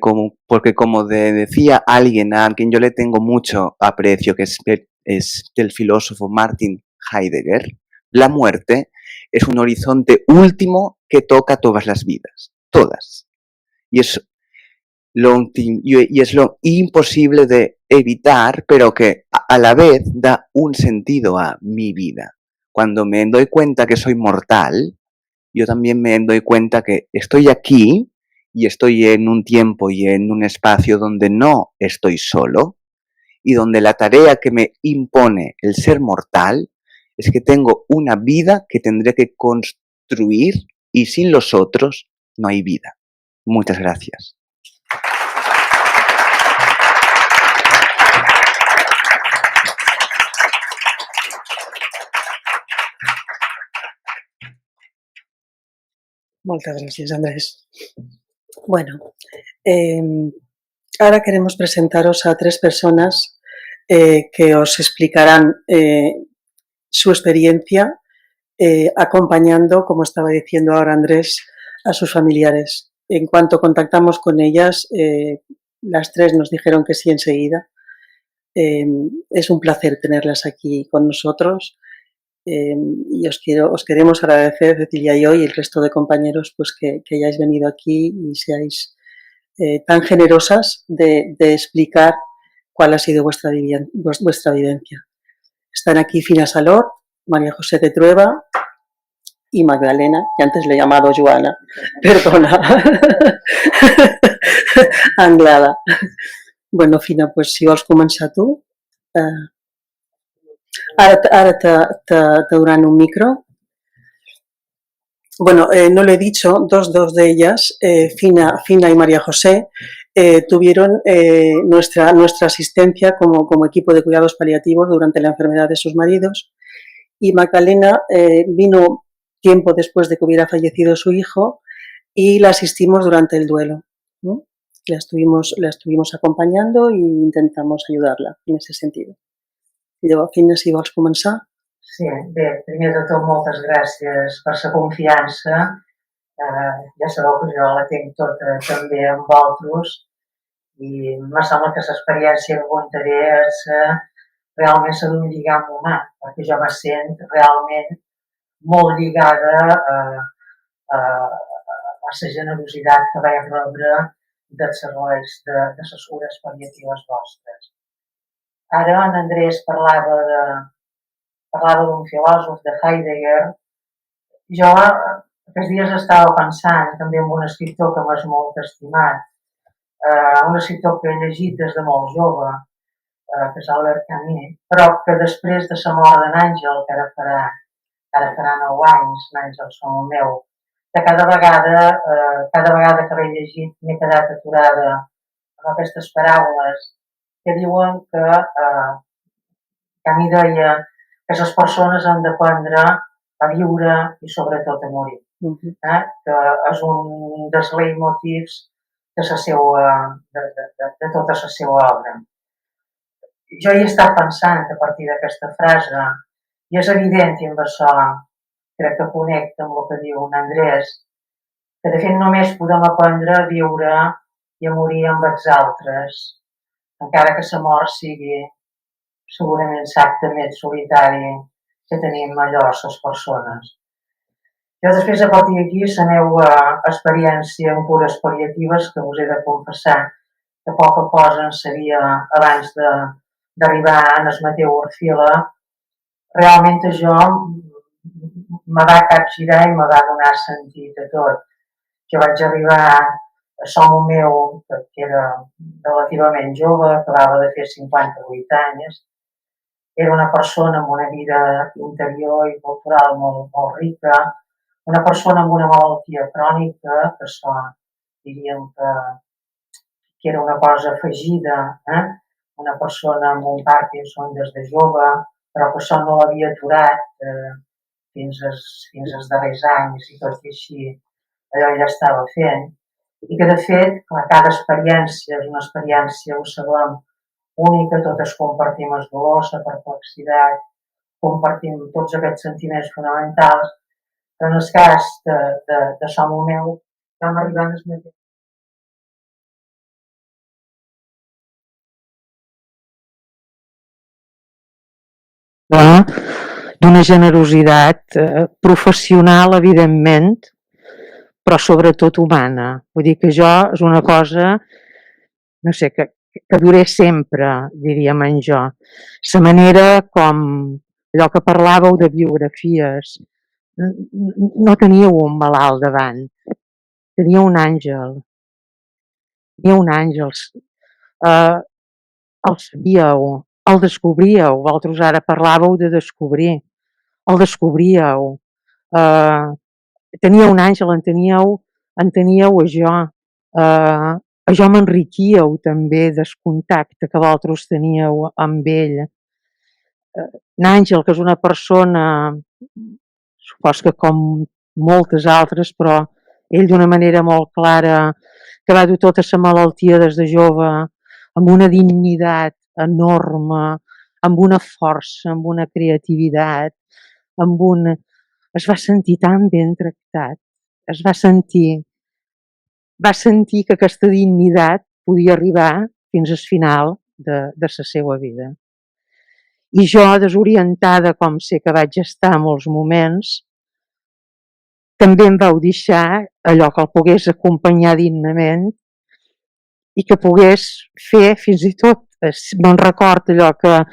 como decía alguien a quien yo le tengo mucho aprecio, que es el filósofo Martin Heidegger, la muerte es un horizonte último que toca todas las vidas, todas. Y es lo imposible de evitar, pero que a la vez da un sentido a mi vida. Cuando me doy cuenta que soy mortal, yo también me doy cuenta que estoy aquí y estoy en un tiempo y en un espacio donde no estoy solo y donde la tarea que me impone el ser mortal es que tengo una vida que tendré que construir y sin los otros no hay vida. Muchas gracias. Moltes gràcies, Andrés. Bueno, ahora queremos presentaros a 3 personas que os explicarán su experiencia acompañando, como estaba diciendo ahora Andrés, a sus familiares. En cuanto contactamos con ellas, las 3 nos dijeron que sí enseguida. Es un placer tenerlas aquí con nosotros. Y os queremos agradecer, Cecilia y yo y el resto de compañeros, pues que hayáis venido aquí y seáis tan generosas de explicar cuál ha sido vuestra vivencia. Están aquí Fina Salor, María José de Trueba y Magdalena, que antes le he llamado Joana, perdona, Anglada. Bueno, Fina, pues si vols començar tu. Ara te duran un micro. Bueno, no lo he dicho, dos de ellas, Fina y María José, tuvieron nuestra asistencia como equipo de cuidados paliativos durante la enfermedad de sus maridos, y Magdalena vino tiempo después de que hubiera fallecido su hijo y la asistimos durante el duelo, ¿no? La estuvimos acompañando e intentamos ayudarla en ese sentido. Llavors, Fina, si vols començar. Sí, bé, primer de tot moltes gràcies per la confiança. Ja sabeu que jo la tinc tota també amb vosaltres i me sembla que l'experiència que contaré és realment s'ha d'un lligam humà, perquè jo me sent realment molt lligada a la generositat que vaig rebre dels serveis de les cures pal·liatives vostres. Ara en Andrés parlava d'un filòsof de Heidegger. Jo aquests dies estava pensant també en un escriptor que m'és molt estimat, un escriptor que he llegit des de molt jove, que és Albert Camus, però que després de la mort de n'Àngel, que ara farà 9 anys, n'Àngel som meu, que cada vegada que l'he llegit m'he quedat aturada amb aquestes paraules que diuen que Camus deia que les persones han d'aprendre a viure i sobretot a morir. Que és un dels leitmotivs de tota la seva obra. Jo hi he estat pensant a partir d'aquesta frase i és evident i amb això crec que connecta amb el que diu en Andrés, que de fet només podem aprendre a viure i a morir amb els altres, encara que la mort sigui segurament l'acte més solitari que tenim allò les persones. Jo després, a partir d'aquí, la meva experiència en cures pal·liatives, que us he de confessar que poca cosa en sabia abans d'arribar a el Mateu Orfila, realment jo me va capgirar i me va donar sentit a tot. Jo vaig arribar a som meu, que era relativament jove, acabava de fer 58 anys, era una persona amb una vida interior i cultural molt rica, una persona amb una malaltia crònica, que això diríem que era una cosa afegida, una persona amb un Parkinson des de jove, però que això no l'havia aturat fins als darrers anys i tot i així allò ja estava fent. I que de fet cada experiència és una experiència, ho sabem, única, totes compartim el dolor, la perplexitat, compartim tots aquests sentiments fonamentals, però en el cas de som meu vam arribar al mateix. D'una generositat professional, evidentment, però sobretot humana. Vull dir que jo és una cosa, no sé, que duré sempre, diríem en jo. La manera com allò que parlàveu de biografies, no teníeu un malalt davant, tenia un àngel. Tenia un àngel. El sabíeu, el descobríeu. Vosaltres ara parlàveu de descobrir. El descobríeu. Tenia un àngel, en teníeu a jo. A jo m'enriquíeu també del contacte que vosaltres teníeu amb ell. N'Àngel, que és una persona, supos que com moltes altres, però ell d'una manera molt clara, que va dur tota la malaltia des de jove, amb una dignitat enorme, amb una força, amb una creativitat, es va sentir tan ben tractat, va sentir que aquesta dignitat podia arribar fins al final de la seva vida. I jo, desorientada, com sé que vaig estar molts moments, també em vau deixar allò que el pogués acompanyar dignament i que pogués fer fins i tot, me'n record allò que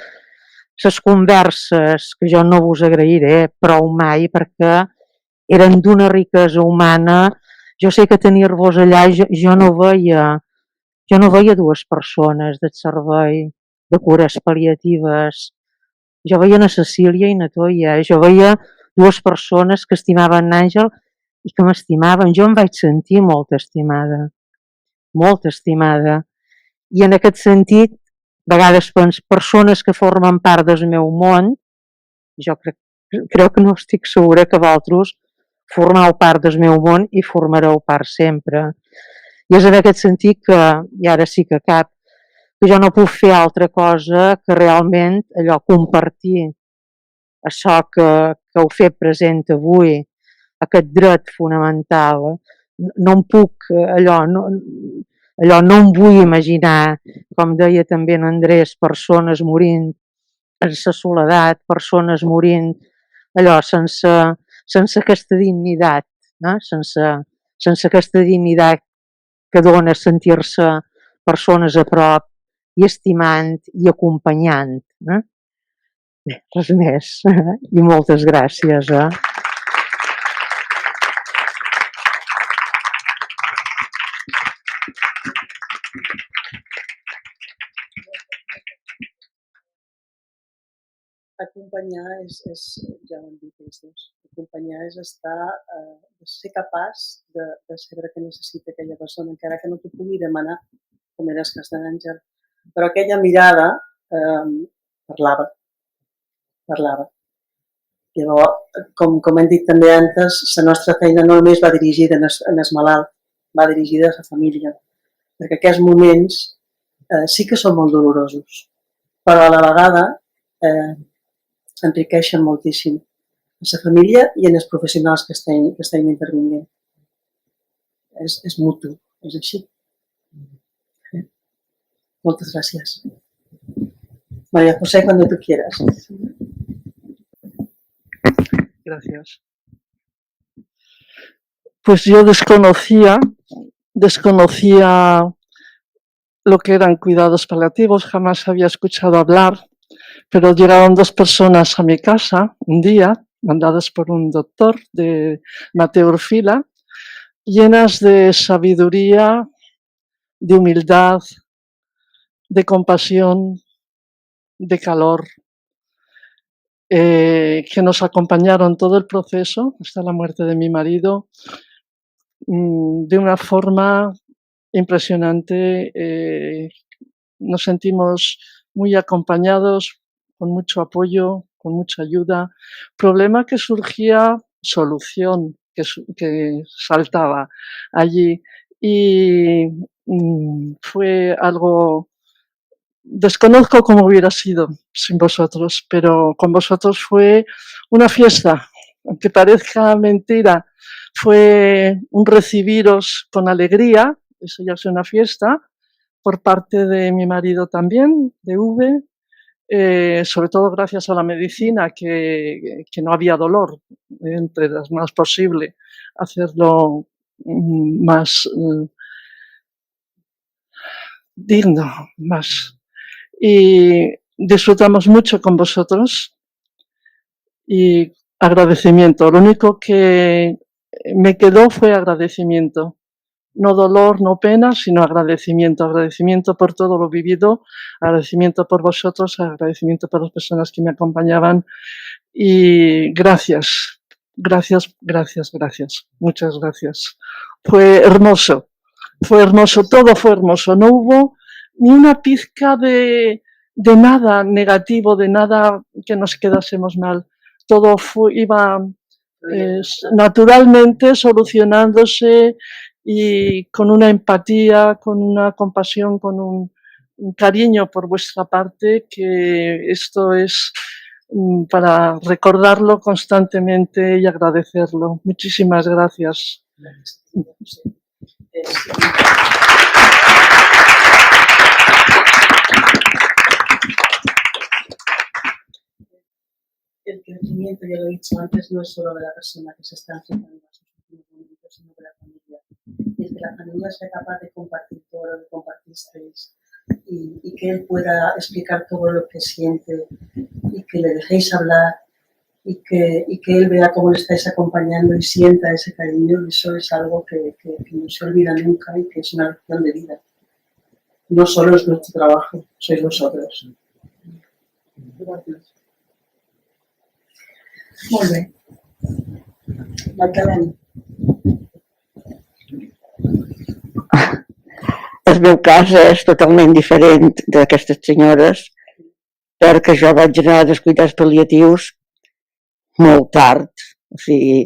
les converses, que jo no vos agrairé prou mai perquè eren d'una riquesa humana. Jo sé que tenir-vos allà, jo no veia dues persones del servei de cures pal·liatives. Jo veia na Cecília i na Toia, jo veia dues persones que estimaven Àngel i que m'estimaven. Jo em vaig sentir molt estimada. I en aquest sentit, a vegades persones que formen part del meu món, jo crec que no estic segura que vosaltres formeu part del meu món i formareu part sempre. I és en aquest sentit que, i ara sí que cap, que jo no puc fer altra cosa que realment allò compartir això que heu fet present avui, aquest dret fonamental, no em puc, allò no em vull imaginar, com deia també en Andrés, persones morint en la soledat, persones morint allò sense aquesta dignitat, sense aquesta dignitat que dona sentir-se persones a prop i estimant i acompanyant. Bé, res més. I moltes gràcies. Acompanyar ja ho han dit ells dos, acompanyar és ser capaç de saber què necessita aquella persona, encara que no t'ho pugui demanar, com era el cas de l'Àngel. Però aquella mirada parlava. Llavors, com hem dit també antes, la nostra feina no només va dirigida en el malalt, va dirigida a la família, perquè aquests moments sí que són molt dolorosos, però a la vegada enriqueixen moltíssim a la família i en els professionals que estem intervinguent. És mutu, és així. Moltes gràcies. María José, cuando tú quieras. Gracias. Pues yo desconocía lo que eran cuidados paliativos, jamás había escuchado hablar, pero llegaron 2 personas a mi casa un día, mandadas por un doctor de Mateo Urfila, llenas de sabiduría, de humildad, de compasión, de calor, que nos acompañaron todo el proceso hasta la muerte de mi marido de una forma impresionante. Nos sentimos muy acompañados, con mucho apoyo, con mucha ayuda. Problema que surgía, solución que saltaba allí. Y fue algo... Desconozco cómo hubiera sido sin vosotros, pero con vosotros fue una fiesta, aunque parezca mentira, fue un recibiros con alegría, eso ya es una fiesta, por parte de mi marido también, de V, sobre todo gracias a la medicina, que no había dolor, entre las más posible, hacerlo más digno, más... Y disfrutamos mucho con vosotros y agradecimiento. Lo único que me quedó fue agradecimiento. No dolor, no pena, sino agradecimiento. Agradecimiento por todo lo vivido, agradecimiento por vosotros, agradecimiento por las personas que me acompañaban y gracias, gracias, gracias, gracias. Muchas gracias. Fue hermoso, todo fue hermoso. No hubo ni una pizca de nada negativo, de nada que nos quedásemos mal. Todo iba naturalmente solucionándose y con una empatía, con una compasión, con un cariño por vuestra parte, que esto es para recordarlo constantemente y agradecerlo. Muchísimas gracias. El crecimiento, ya lo he dicho antes, no es solo de la persona que se está enfrentando a sus últimos momentos, sino de la familia. Y el que la familia sea capaz de compartir todo lo que compartisteis y que él pueda explicar todo lo que siente y que le dejéis hablar y que él vea cómo le estáis acompañando y sienta ese cariño, eso es algo que no se olvida nunca y que es una lección de vida. No solo es nuestro trabajo, sois vosotros. Gracias. Molt bé. Magdalena. El meu cas és totalment diferent d'aquestes senyores perquè jo vaig anar als cuidats pal·liatius molt tard. O sigui,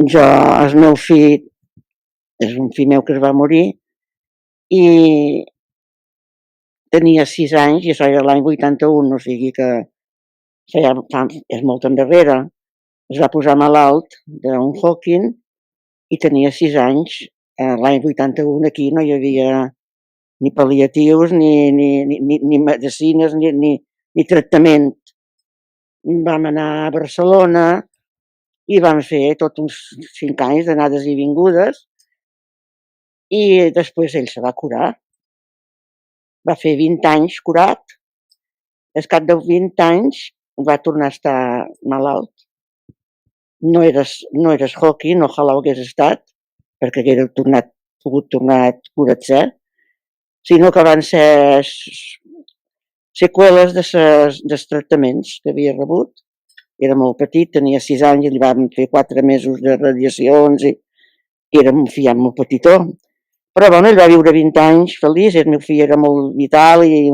el meu fill és un fill meu que es va morir i tenia 6 anys i això era l'any 81, o sigui que és molt endarrere, es va posar malalt d'un Hawking i tenia 6 anys. L'any 81 aquí no hi havia ni pal·liatius, ni medicines, ni tractament. Vam anar a Barcelona i vam fer tots uns 5 anys d'anades i vingudes i després ell se va curar. Va fer 20 anys curat. Al cap de 20 anys va tornar a estar malalt. No eres Hawking, ojalà ho hagués estat, perquè haguera pogut tornar curat-se, sinó que van ser seqüeles dels tractaments que havia rebut. Era molt petit, tenia 6 anys i li van fer 4 mesos de radiacions i era un fill molt petitó. Però bueno, ell va viure 20 anys feliç, el meu fill era molt vital i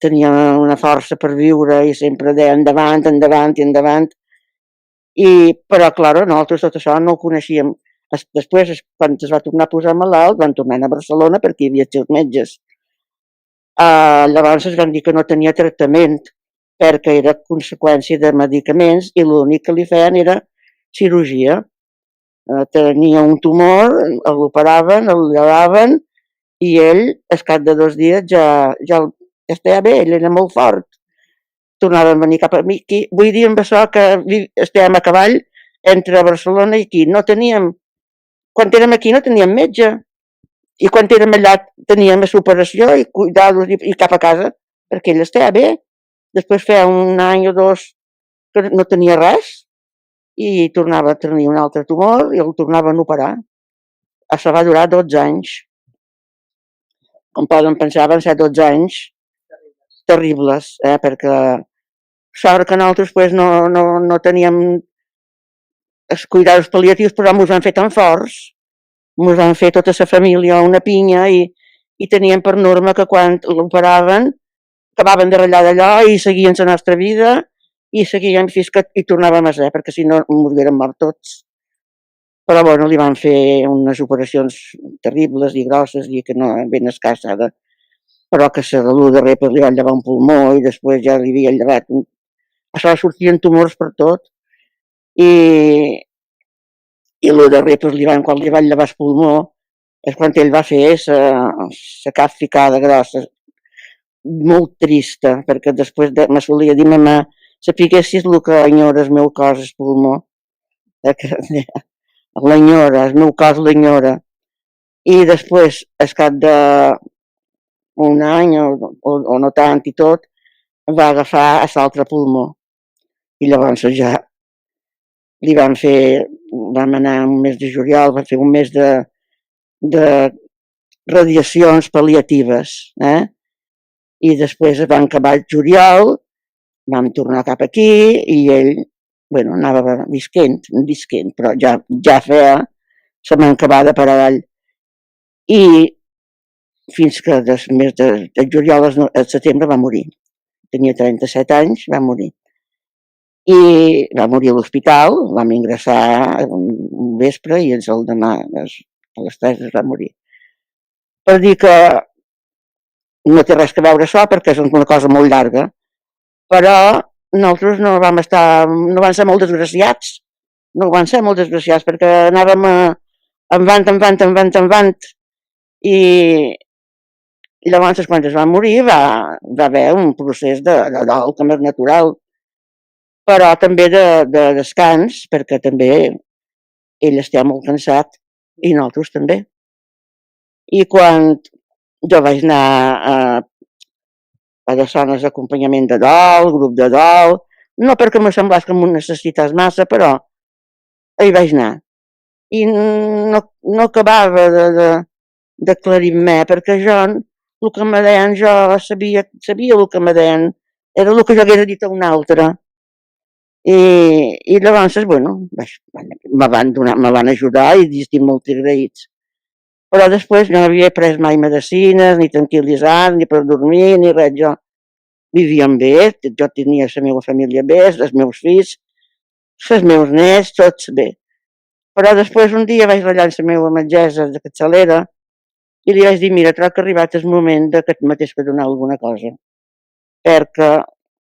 tenia una força per viure i sempre deia endavant, endavant i endavant. Però, clar, nosaltres tot això no ho coneixíem. Després, quan es va tornar a posar malalt, van tornar a Barcelona perquè hi havia els seus metges. Llavors es van dir que no tenia tractament perquè era conseqüència de medicaments i l'únic que li feien era cirurgia. Tenia un tumor, l'operaven, el llevaven i ell, al cap de 2 dies, ja estava bé, ell era molt fort. Tornava a venir cap a mi. Vull dir amb això que estàvem a cavall entre Barcelona i aquí. No teníem, quan érem aquí no teníem metge i quan érem allà teníem operació i cuidados i cap a casa perquè ell estava bé. Després feia 1 any o 2 que no tenia res i tornava a tenir un altre tumor i el tornaven a operar. Això va durar 12 anys. Com poden pensar, van ser 12 anys terribles, perquè sort que nosaltres no teníem els cuidados pal·liatius, però ens van fer tan forts, ens van fer tota la família una pinya i teníem per norma que quan l'operaven acabaven de ratllar d'allò i seguien la nostra vida i seguíem fins que hi tornàvem a ser, perquè si no ens haguérem mort tots. Però bueno, li van fer unes operacions terribles i grosses i que no ben escassada, però que l'1 de repes li van llevar un pulmó i després ja li havia llevat. Això sortien tumors per tot i l'1 de repes quan li van llevar el pulmó és quan ell va fer la cap ficada grossa, molt trista, perquè després me solia dir mamà, sapiguessis el que enyora el meu cos, el pulmó, l'enyora, el meu cos l'enyora. I després, al cap d'un any o no tant i tot, va agafar l'altre pulmó. I llavors ja li vam anar un mes de juliol, va fer un mes de radiacions pal·liatives, i després van acabar el juliol, vam tornar cap aquí i ell, anava visquent, però ja feia la mancabada per avall. I fins que el mes de juliol al setembre va morir. Tenia 37 anys, va morir. I va morir a l'hospital, vam ingressar un vespre i el demà a les 3 es va morir. Per dir que no té res a veure això perquè és una cosa molt llarga, però nosaltres no van ser molt desgraciats, perquè anàvem avant, i llavors quan es va morir va haver un procés de dol com és natural, però també de descans, perquè també ell estava molt cansat i nosaltres també. I quan jo vaig anar a les zones d'acompanyament de dol, grup de dol, no perquè me semblés que m'ho necessités massa, però hi vaig anar. I no acabava d'aclarir-me, perquè jo, el que me deien, jo sabia el que me deien, era el que jo hagués dit a un altre. I llavors, me van ajudar i estic molt agraïts. Però després no havia pres mai medicines, ni tranquil·litzants, ni per dormir, ni res. Jo vivíem bé, jo tenia la meva família bé, els meus fills, els meus nets, tots bé. Però després un dia vaig ratllar la meva metgessa de capçalera i li vaig dir, mira, trobo que ha arribat el moment que et mateix que donar alguna cosa. Perquè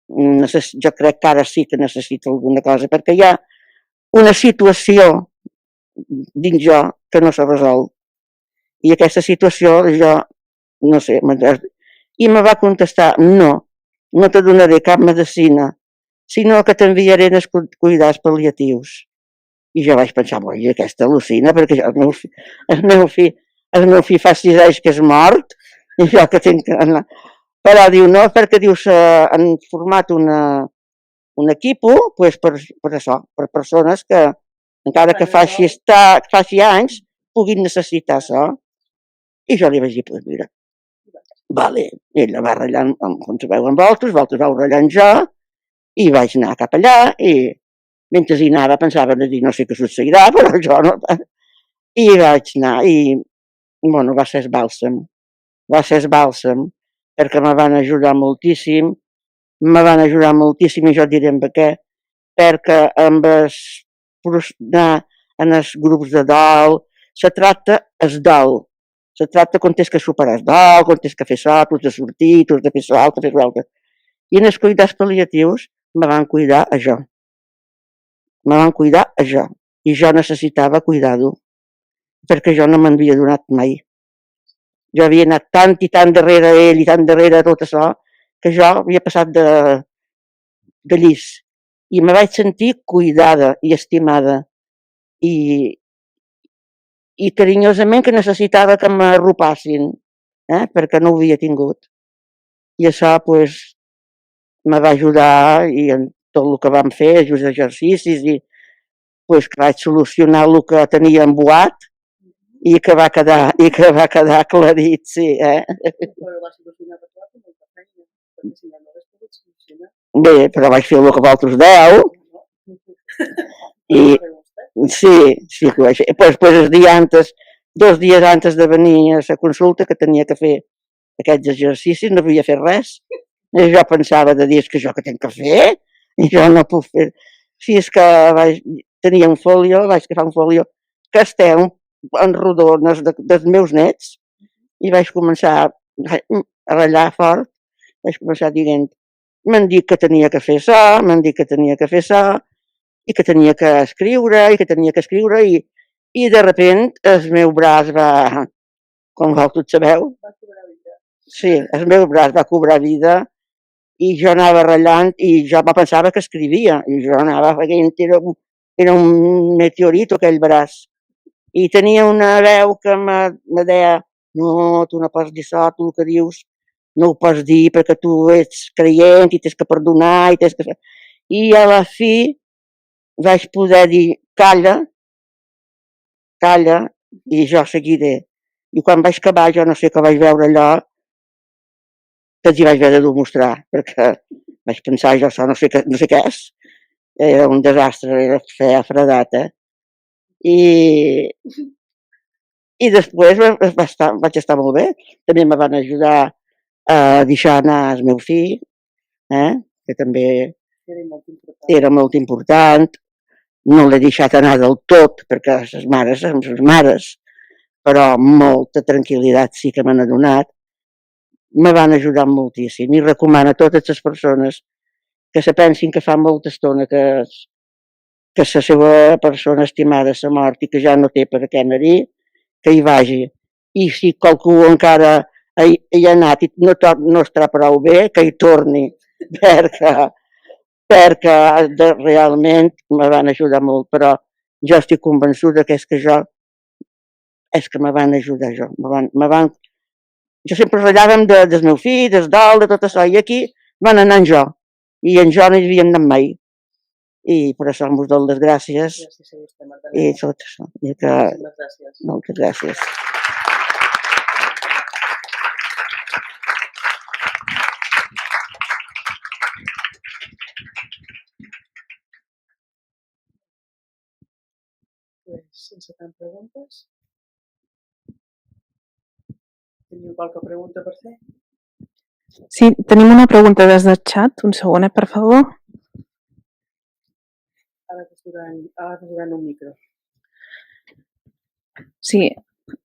jo crec que ara sí que necessito alguna cosa, perquè hi ha una situació dins jo que no s'ha resolt. I aquesta situació jo, no sé, i me va contestar, no te donaré cap medicina, sinó que t'enviaré els cuidats pal·liatius. I jo vaig pensar, oi, aquesta al·lucina, perquè el meu fill fa 6 anys que és mort, i jo que tinc que anar. Però diu, no, perquè dius, han format un equip per això, per persones que, encara que faci anys, puguin necessitar això. I jo li vaig dir, pues mira, vale, ella va ratllant, com sabeu, amb vosaltres vau ratllant jo, i vaig anar cap allà, i mentre hi anava pensava de dir, no sé què succeirà, però jo no. I vaig anar, i, bueno, va ser esbàlsam, perquè me van ajudar moltíssim, i jo diré amb què, perquè amb anar en els grups de dol, se tracta el dol, se tracta quan tens que superar el dol, quan tens que fer això, tu has de sortir, tu has de fer això, tu has de fer l'altre. I en els cuidats pal·liatius me van cuidar a jo. I jo necessitava cuidar-ho, perquè jo no m'havia donat mai. Jo havia anat tant i tant darrere ell i tant darrere tot això, que jo havia passat de llis. I me vaig sentir cuidada i estimada. I carinyosament que necessitava que m'arropassin, perquè no ho havia tingut. I això, doncs, me va ajudar, i en tot el que vam fer, els exercicis, i que vaig solucionar el que tenia embuat, i que va quedar aclarit, sí. Bé, però vaig fer el que vosaltres deu. I sí que ho vaig fer. Després, 2 dies antes de venir a la consulta, que tenia que fer aquests exercicis, no havia fet res. I jo pensava de dir, que jo què tinc que fer? I jo no puc fer. Si és que tenia un folio, vaig agafar un folio que esteu en rodones dels meus nets, i vaig començar a ratllar fort, vaig començar dient, m'han dit que tenia que fer això, i que tenia que escriure, i de repent el meu braç va, com tots sabeu, sí, el meu braç va cobrar vida, i jo anava ratllant, i jo pensava que escrivia, i jo anava veient, era un meteorito aquell braç, i tenia una veu que me deia, no, tu no pots dir això, tu el que dius no ho pots dir perquè tu ets creient i tens que perdonar, i a la fi vaig poder dir, calla, i jo seguiré. I quan vaig acabar, jo no sé què vaig veure allò, que els hi vaig haver de demostrar, perquè vaig pensar, jo això no sé què és. Era un desastre, era fredat, I després vaig estar molt bé. També me van ajudar a deixar anar el meu fill, que també era molt important. No l'he deixat anar del tot, perquè les mares són les mares, però molta tranquil·litat sí que m'han donat. Me van ajudar moltíssim, i recomano a totes les persones que se pensin que fa molta estona que la seva persona estimada s'ha mort i que ja no té per què anar-hi, que hi vagi. I si qualcú encara hi ha anat i no estarà prou bé, que hi torni, perquè realment me van ajudar molt, però jo estic convençuda que és que me van ajudar jo. Jo sempre ratllàvem del meu fill, del dol, de tot això, i aquí van anar en jo, i en jo no hi havien anat mai. I per això us dono les gràcies i tot això. Moltes gràcies. Sense tant preguntes. Teniu qualque pregunta per fer? Sí, tenim una pregunta des del xat. Un segon, per favor. Ara posaran un micro. Sí,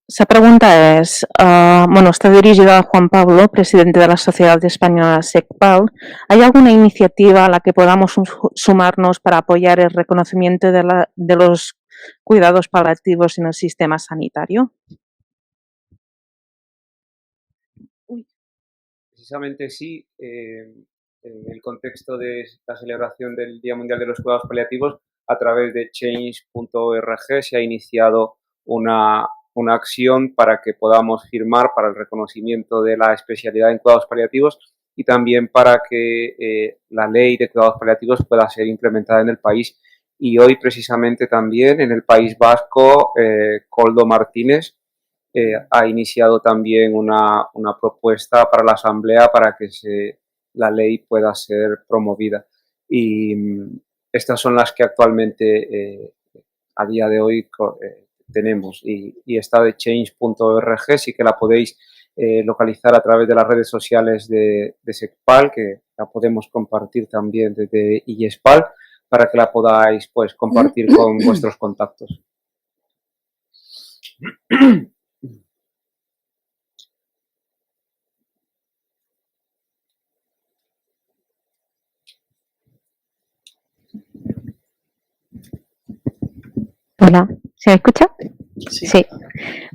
Esa pregunta es, bueno, está dirigida a Juan Pablo, presidente de la Sociedad Española SECPAL. ¿Hay alguna iniciativa a la que podamos sumarnos para apoyar el reconocimiento de los cuidados paliativos en el sistema sanitario? Precisamente sí, en el contexto de la celebración del Día Mundial de los Cuidados Paliativos, a través de change.org se ha iniciado una acción para que podamos firmar para el reconocimiento de la especialidad en cuidados paliativos y también para que la ley de cuidados paliativos pueda ser implementada en el país. Y hoy precisamente también en el País Vasco, Koldo Martínez ha iniciado también una propuesta para la Asamblea para que la ley pueda ser promovida. Y estas son las que actualmente a día de hoy tenemos. Y esta de change.org sí que la podéis localizar a través de las redes sociales de SECPAL, que la podemos compartir también desde IESPAL, para que la podáis pues compartir con vuestros contactos. Hola, ¿se me escucha? Sí.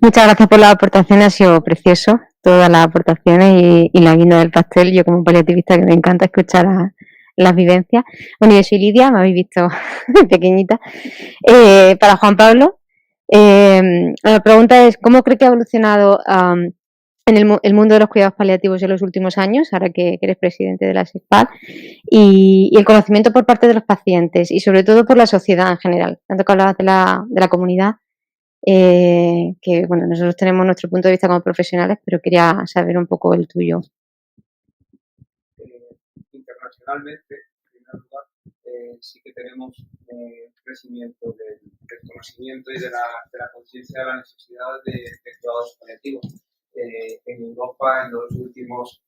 Muchas gracias por las aportaciones, ha sido precioso todas las aportaciones y la guinda del pastel. Yo como paliativista que me encanta escuchar las vivencias. Bueno, yo soy Lidia, me habéis visto pequeñita. Para Juan Pablo, la pregunta es, ¿cómo cree que ha evolucionado en el mundo de los cuidados paliativos en los últimos años, ahora que eres presidente de la SECPAL, y el conocimiento por parte de los pacientes y sobre todo por la sociedad en general? Tanto que hablabas de la comunidad, que bueno, nosotros tenemos nuestro punto de vista como profesionales, pero quería saber un poco el tuyo. Internacionalmente, en primer lugar, sí que tenemos un crecimiento del conocimiento y de la conciencia de la necesidad de cuidados paliativos. En Europa, en los últimos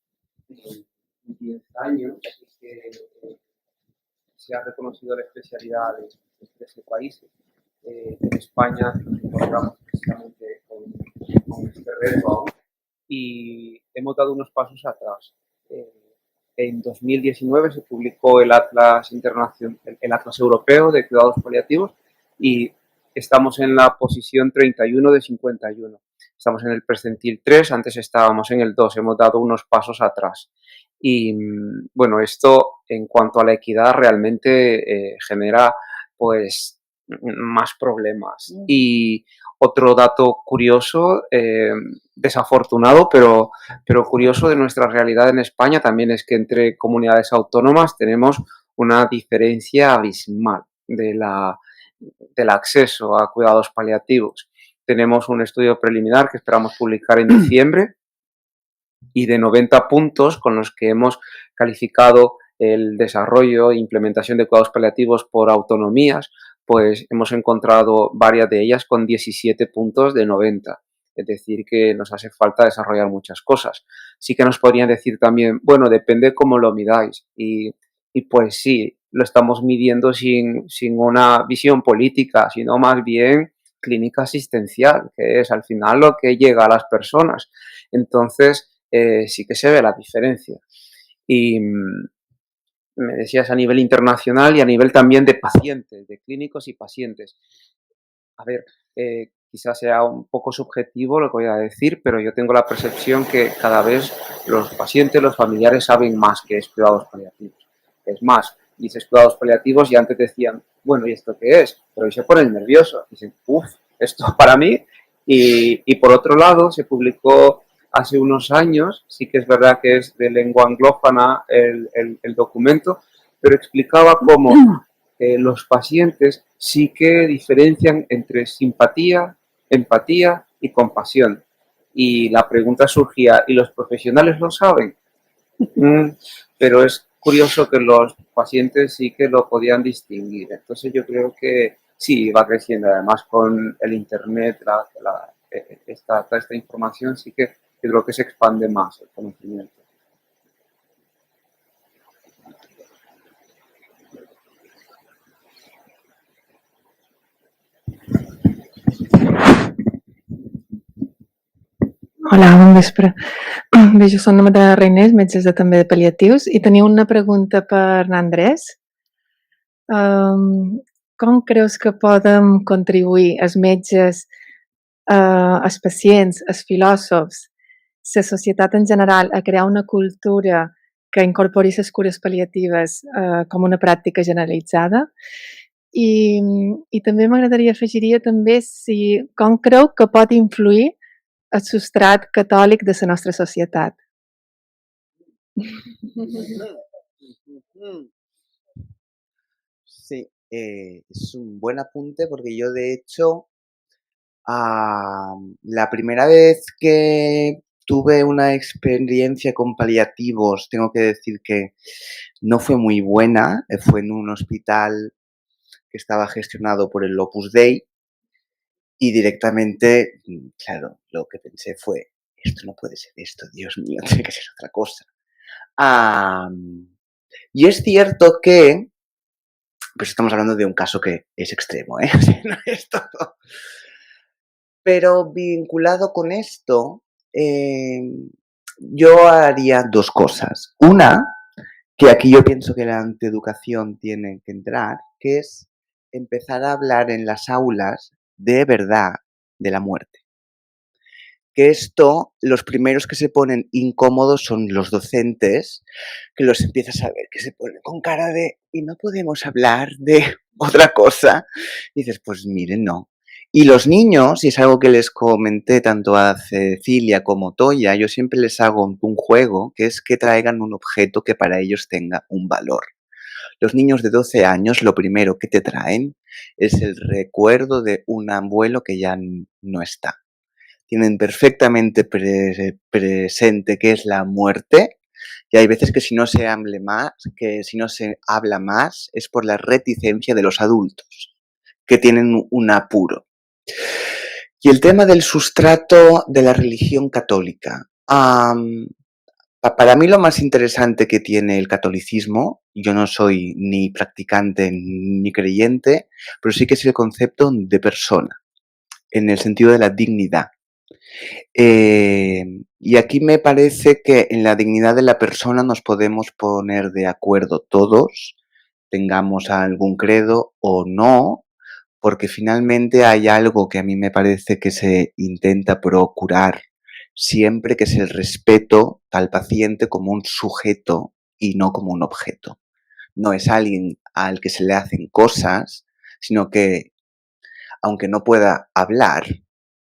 10 años, se ha reconocido la especialidad de 13 países. En España nos encontramos precisamente con este reto aún y hemos dado unos pasos atrás. En 2019 se publicó el Atlas Europeo de Cuidados Paliativos y estamos en la posición 31 de 51. Estamos en el percentil 3, antes estábamos en el 2, hemos dado unos pasos atrás. Y bueno, esto en cuanto a la equidad realmente genera pues más problemas. Y otro dato curioso, desafortunado, pero curioso de nuestra realidad en España también es que entre comunidades autónomas tenemos una diferencia abismal del acceso a cuidados paliativos. Tenemos un estudio preliminar que esperamos publicar en diciembre y de 90 puntos con los que hemos calificado el desarrollo e implementación de cuidados paliativos por autonomías, pues hemos encontrado varias de ellas con 17 puntos de 90. Es decir, que nos hace falta desarrollar muchas cosas. Sí que nos podrían decir también, bueno, depende cómo lo midáis. Y pues sí, lo estamos midiendo sin una visión política, sino más bien clínica asistencial, que es al final lo que llega a las personas. Entonces, sí que se ve la diferencia. Y me decías a nivel internacional y a nivel también de pacientes, de clínicos y pacientes. A ver, quizás sea un poco subjetivo lo que voy a decir, pero yo tengo la percepción que cada vez los pacientes, los familiares saben más qué es cuidados paliativos. Es más, dices cuidados paliativos y antes decían, bueno, ¿y esto qué es? Pero hoy se ponen nerviosos. Dicen, esto para mí. Y por otro lado, se publicó hace unos años, sí que es verdad que es de lengua anglófona el documento, pero explicaba cómo los pacientes sí que diferencian entre simpatía, empatía y compasión. Y la pregunta surgía, ¿y los profesionales lo saben? Pero es curioso que los pacientes sí que lo podían distinguir. Entonces yo creo que sí, va creciendo. Además con el internet, esta información sí que creo que se expande más el conocimiento. Hola, bon vespre. Bé, jo soc la Madalena Reinés, metges també de pal·liatius, i tenia una pregunta per l'Andrés. Com creus que poden contribuir els metges, els pacients, els filòsofs, la societat en general a crear una cultura que incorpori les cures pal·liatives com una pràctica generalitzada? I també m'agradaria afegiria també com creu que pot influir el substrat catòlic de la nostra societat. Sí, es un buen apunte porque yo de hecho la primera vez que tuve una experiencia con paliativos, tengo que decir que no fue muy buena, fue en un hospital que estaba gestionado por el Opus Dei y directamente, claro, lo que pensé fue, esto no puede ser esto, Dios mío, tiene que ser otra cosa. Y es cierto que, pues estamos hablando de un caso que es extremo, ¿eh? No es todo. Pero vinculado con esto, yo haría dos cosas. Una, que aquí yo pienso que la antieducación tiene que entrar, que es empezar a hablar en las aulas de verdad de la muerte. Que esto, los primeros que se ponen incómodos son los docentes, que los empiezas a ver, que se ponen con cara de, y no podemos hablar de otra cosa. Y dices, pues miren, no. Y los niños, y es algo que les comenté tanto a Cecilia como Toya, yo siempre les hago un juego, que es que traigan un objeto que para ellos tenga un valor. Los niños de 12 años, lo primero que te traen es el recuerdo de un abuelo que ya no está. Tienen perfectamente presente qué es la muerte, y hay veces que si no se habla más, es por la reticencia de los adultos, que tienen un apuro. Y el tema del sustrato de la religión católica. Para mí lo más interesante que tiene el catolicismo, yo no soy ni practicante ni creyente, pero sí que es el concepto de persona, en el sentido de la dignidad. Y aquí me parece que en la dignidad de la persona nos podemos poner de acuerdo todos, tengamos algún credo o no, porque finalmente hay algo que a mí me parece que se intenta procurar siempre, que es el respeto al paciente como un sujeto y no como un objeto. No es alguien al que se le hacen cosas, sino que, aunque no pueda hablar,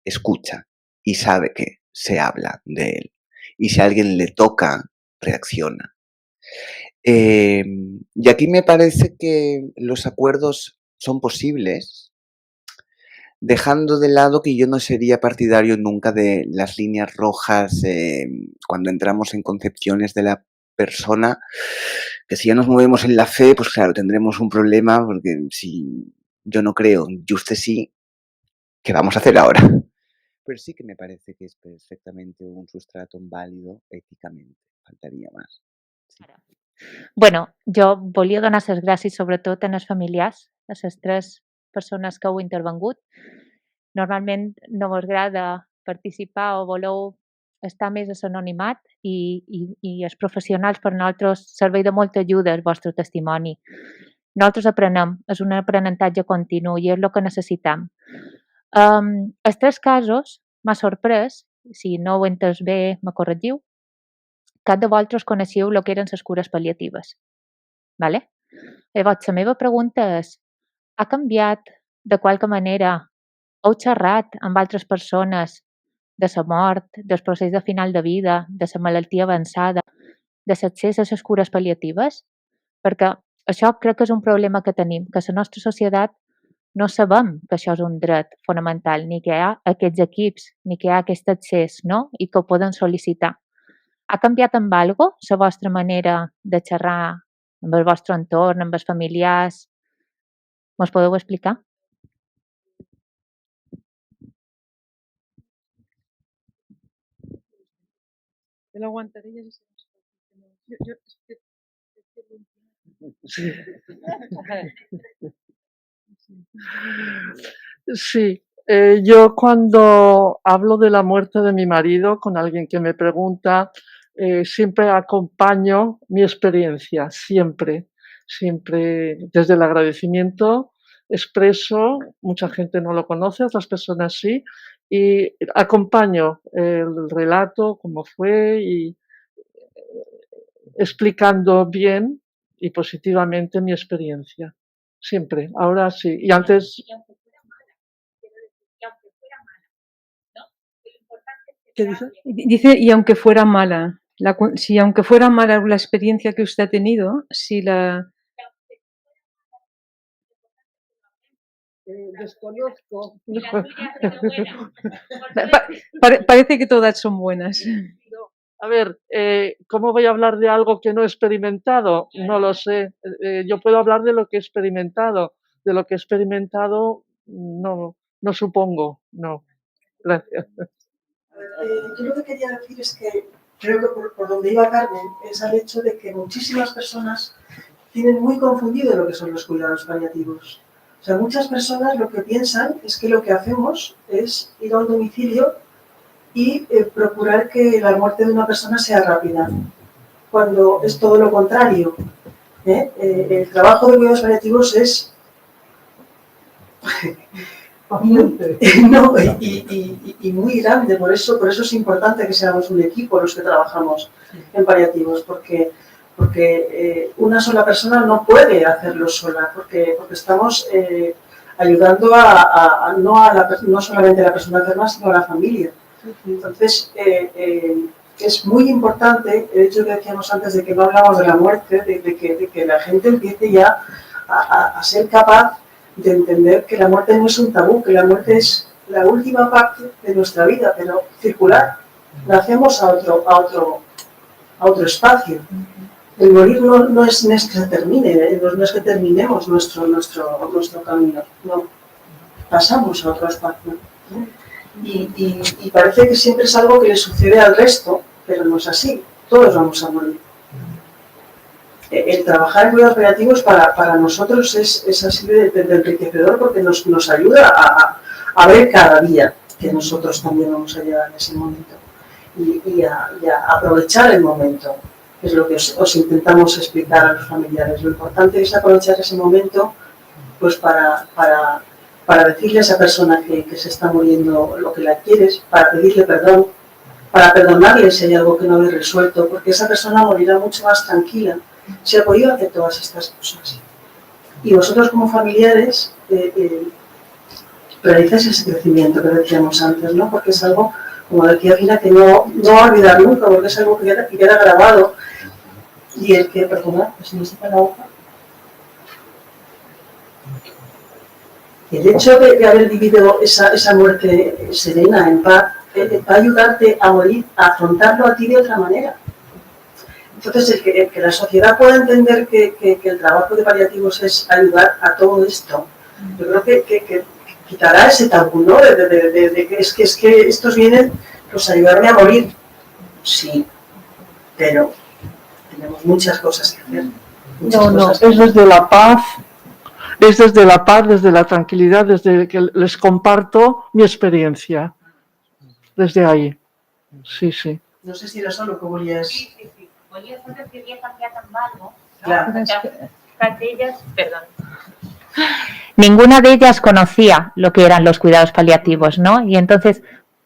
escucha y sabe que se habla de él. Y si a alguien le toca, reacciona. Y aquí me parece que los acuerdos son posibles, dejando de lado que yo no sería partidario nunca de las líneas rojas cuando entramos en concepciones de la persona, que si ya nos movemos en la fe, pues claro, tendremos un problema, porque si yo no creo y usted sí, ¿qué vamos a hacer ahora? Pero sí que me parece que es perfectamente un sustrato válido èticament, faltaria més. Sí. Bueno, jo volia donar les gràcies sobretot a les familiars, a les 3 persones que heu intervengut. Normalment no vos agrada participar o voleu estar més a l'anonimat i els professionals per nosaltres serveix de molta ajuda el vostre testimoni. Nosaltres aprenem, és un aprenentatge continu i és el que necessitem. Els 3 casos m'ha sorprès, si no ho he entès bé me corregiu, cap de vosaltres coneixíeu el que eren les cures pal·liatives. Vale? Llavors, la meva pregunta és, ha canviat de qualque manera, heu xerrat amb altres persones de la mort, del procés de final de vida, de la malaltia avançada, de l'accés a les cures pal·liatives? Perquè això crec que és un problema que tenim, que la nostra societat no sabem que això és un dret fonamental, ni que hi ha aquests equips, ni que hi ha aquest accés, no? I que ho poden sol·licitar. Ha canviat amb algo la vostra manera de xerrar amb el vostre entorn, amb els familiars? Mos podeu explicar? Te l'aguantaré i jo Sí, Yo cuando hablo de la muerte de mi marido con alguien que me pregunta, siempre acompaño mi experiencia, siempre desde el agradecimiento expreso, mucha gente no lo conoce, otras personas sí, y acompaño el relato, cómo fue, y explicando bien y positivamente mi experiencia, siempre, ahora sí, y antes... ¿Qué dice? Dice, y aunque fuera mala, si aunque fuera mala la experiencia que usted ha tenido, si la... Desconozco. Parece que todas son buenas. A ver, ¿cómo voy a hablar de algo que no he experimentado? No lo sé. Yo puedo hablar de lo que he experimentado. De lo que he experimentado, no supongo, no. Gracias. Yo lo que quería decir es que creo que por donde iba Carmen es al hecho de que muchísimas personas tienen muy confundido lo que son los cuidados paliativos. O sea, muchas personas lo que piensan es que lo que hacemos es ir a un domicilio y procurar que la muerte de una persona sea rápida, cuando es todo lo contrario. El trabajo de cuidados paliativos es... y muy grande, por eso es importante que seamos un equipo los que trabajamos en paliativos, porque una sola persona no puede hacerlo sola, porque estamos ayudando no solamente a la persona enferma, sino a la familia. Entonces, es muy importante el hecho que decíamos antes de que no hablamos de la muerte, de que la gente empiece ya a ser capaz de entender que la muerte no es un tabú, que la muerte es la última parte de nuestra vida, pero circular. Nacemos a otro espacio. El morir no es que se termine, no es que terminemos nuestro camino, no. Pasamos a otro espacio. Y parece que siempre es algo que le sucede al resto, pero no es así. Todos vamos a morir. El trabajar en cuidados paliativos para nosotros es así de enriquecedor, porque nos ayuda a ver cada día que nosotros también vamos a llegar en ese momento y a aprovechar el momento, que es lo que os intentamos explicar a los familiares. Lo importante es aprovechar ese momento pues para decirle a esa persona que se está muriendo lo que la quieres, para pedirle perdón, para perdonarle si hay algo que no habéis resuelto, porque esa persona morirá mucho más tranquila si ha podido hacer todas estas cosas. Y vosotros como familiares realizáis ese crecimiento que decíamos antes, ¿no? Porque es algo, como decía Gina, que no va a olvidar nunca, porque es algo que queda grabado. Y el que, perdona, pues no se me la hoja. El hecho de haber vivido esa muerte serena, en paz, va a ayudarte a morir, a afrontarlo a ti de otra manera. Entonces, el que la sociedad pueda entender que el trabajo de paliativos es ayudar a todo esto, yo creo que quitará ese tabú, ¿no? De que es que estos vienen pues, a ayudarme a morir. Sí, pero tenemos muchas cosas que hacer. No, es desde la paz, desde la tranquilidad, desde que les comparto mi experiencia. Desde ahí. Sí. No sé si era solo que volies... Sí. Volia saber si havia canviat amb algo. Claro. Cap d'elles, perdón. Ninguna de ellas conocía lo que eran los cuidados paliativos, ¿no? Y entonces,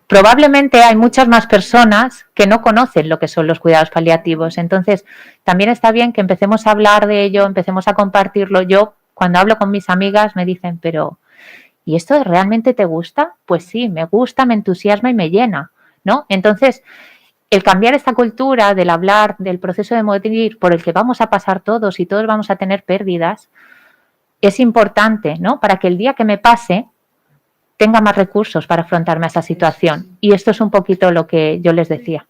probablemente hay muchas más personas que no conocen lo que son los cuidados paliativos. Entonces, también está bien que empecemos a hablar de ello, empecemos a compartirlo. Yo, cuando hablo con mis amigas, me dicen, pero ¿y esto realmente te gusta? Pues sí, me gusta, me entusiasma y me llena, ¿no? Entonces, el cambiar esta cultura del hablar del proceso de morir por el que vamos a pasar todos y todos vamos a tener pérdidas es importante, ¿no? Para que el día que me pase tenga más recursos para afrontarme a esa situación. Y esto es un poquito lo que yo les decía.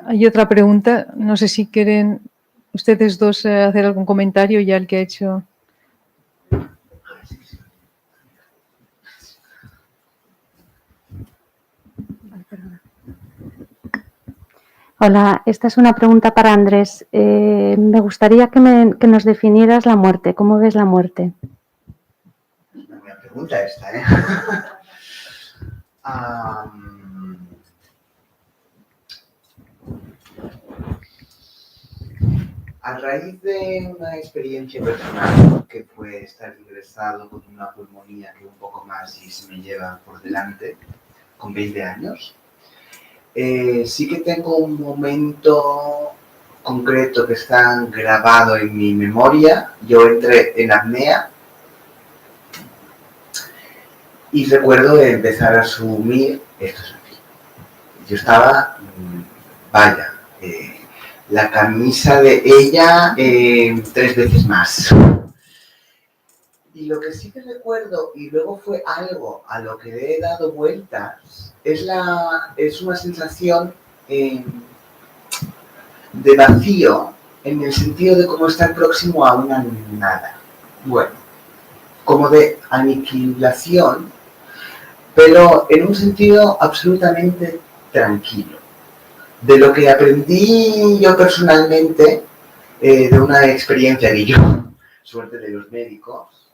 Hay otra pregunta. No sé si quieren ustedes dos hacer algún comentario ya el que ha hecho. Hola, esta es una pregunta para Andrés. Me gustaría que nos definieras la muerte. ¿Cómo ves la muerte? pregunta esta, ¿eh? A raíz de una experiencia personal que fue estar ingresado con una pulmonía que un poco más y se me lleva por delante, con 20 años, sí que tengo un momento concreto que está grabado en mi memoria. Yo entré en apnea y recuerdo empezar a asumir esto es aquí. Yo estaba, vaya, la camisa de ella 3 veces más. Y lo que sí que recuerdo, y luego fue algo a lo que le he dado vueltas, es una sensación de vacío, en el sentido de como estar próximo a una nada. Bueno, como de aniquilación, pero en un sentido absolutamente tranquilo. De lo que aprendí yo personalmente, de una experiencia que yo, suerte de los médicos,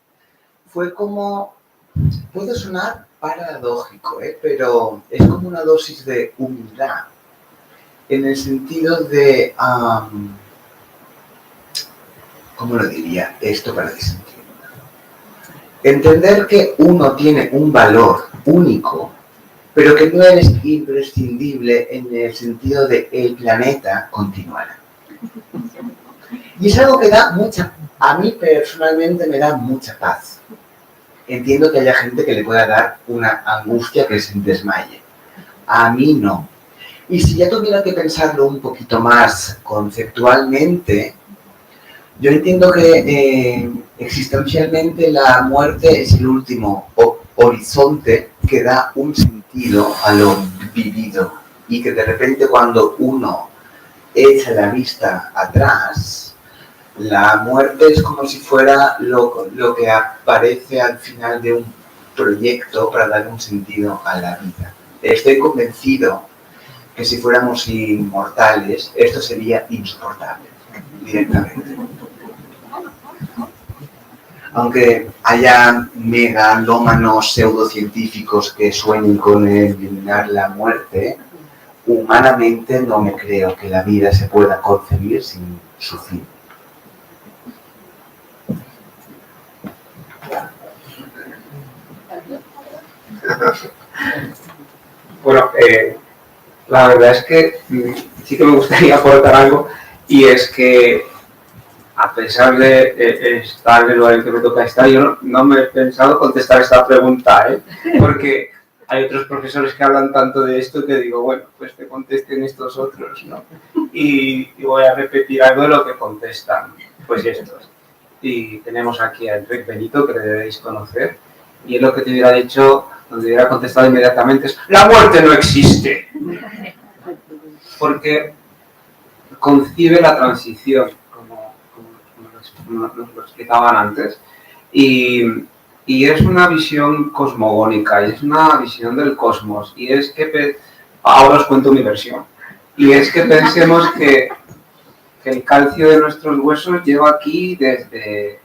fue como, puede sonar paradójico, pero es como una dosis de humildad, en el sentido de, ¿cómo lo diría esto para que se entienda? Entender que uno tiene un valor único, pero que no eres imprescindible en el sentido de el planeta continuará. Y es algo que da a mí personalmente me da mucha paz. Entiendo que haya gente que le pueda dar una angustia que se desmaye. A mí no. Y si ya tuviera que pensarlo un poquito más conceptualmente, yo entiendo que existencialmente la muerte es el último horizonte que da un sentido a lo vivido y que de repente cuando uno echa la vista atrás, la muerte es como si fuera lo que aparece al final de un proyecto para dar un sentido a la vida. Estoy convencido que si fuéramos inmortales, esto sería insoportable directamente. Aunque haya megalómanos pseudocientíficos que sueñen con eliminar la muerte, humanamente no me creo que la vida se pueda concebir sin su fin. Bueno, la verdad es que sí que me gustaría aportar algo, y es que a pesar de estar en el lugar en que me toca estar, yo no me he pensado contestar esta pregunta, porque hay otros profesores que hablan tanto de esto que digo, bueno, pues que contesten estos otros, ¿no? Y voy a repetir algo de lo que contestan, pues estos. Y tenemos aquí a Enrique Benito, que le debéis conocer, y él lo que te hubiera dicho, donde hubiera contestado inmediatamente es ¡la muerte no existe! Porque concibe la transición, como nos lo explicaban antes, y es una visión cosmogónica, y es una visión del cosmos, y es que, ahora os cuento mi versión, y es que pensemos que el calcio de nuestros huesos lleva aquí desde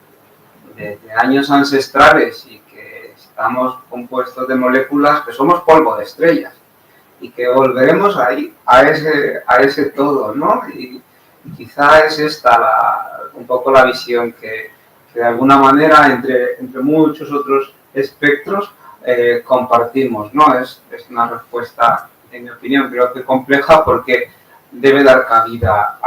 años ancestrales, y que estamos compuestos de moléculas que somos polvo de estrellas, y que volveremos ahí, a ese todo, ¿no? Y quizá es esta un poco la visión que de alguna manera entre muchos otros espectros compartimos, ¿no? Es una respuesta, en mi opinión, creo que compleja, porque debe dar cabida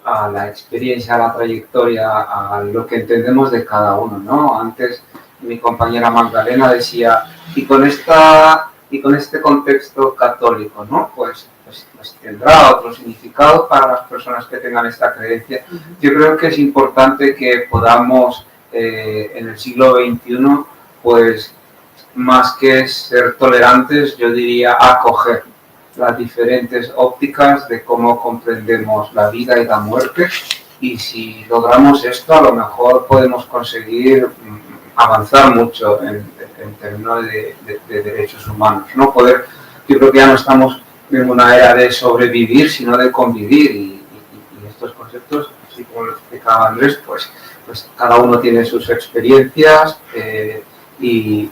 a la experiencia, a la trayectoria, a lo que entendemos de cada uno, ¿no? Antes mi compañera Magdalena decía, y con este contexto católico, ¿no? Pues tendrá otro significado para las personas que tengan esta creencia. Yo creo que es importante que podamos, en el siglo XXI, pues más que ser tolerantes, yo diría acoger las diferentes ópticas de cómo comprendemos la vida y la muerte, y si logramos esto, a lo mejor podemos conseguir avanzar mucho en términos de derechos humanos, ¿no? Yo creo que ya no estamos en una era de sobrevivir, sino de convivir, y estos conceptos, así como lo explicaba Andrés, pues pues cada uno tiene sus experiencias y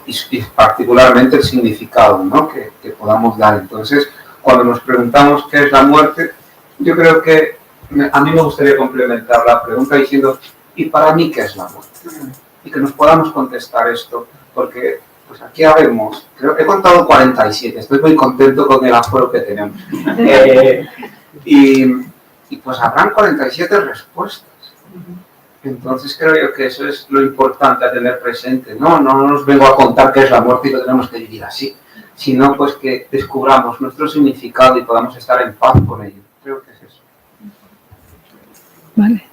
particularmente el significado, ¿no? que podamos dar. Entonces, cuando nos preguntamos qué es la muerte, yo creo que a mí me gustaría complementar la pregunta diciendo, ¿y para mí qué es la muerte? Y que nos podamos contestar esto, porque pues aquí habemos, creo que he contado 47, estoy muy contento con el aforo que tenemos. Y pues habrán 47 respuestas. Entonces creo yo que eso es lo importante a tener presente, ¿no? No nos vengo a contar qué es la muerte y lo tenemos que vivir así, sino pues que descubramos nuestro significado y podamos estar en paz con ello. Creo que es eso. Vale.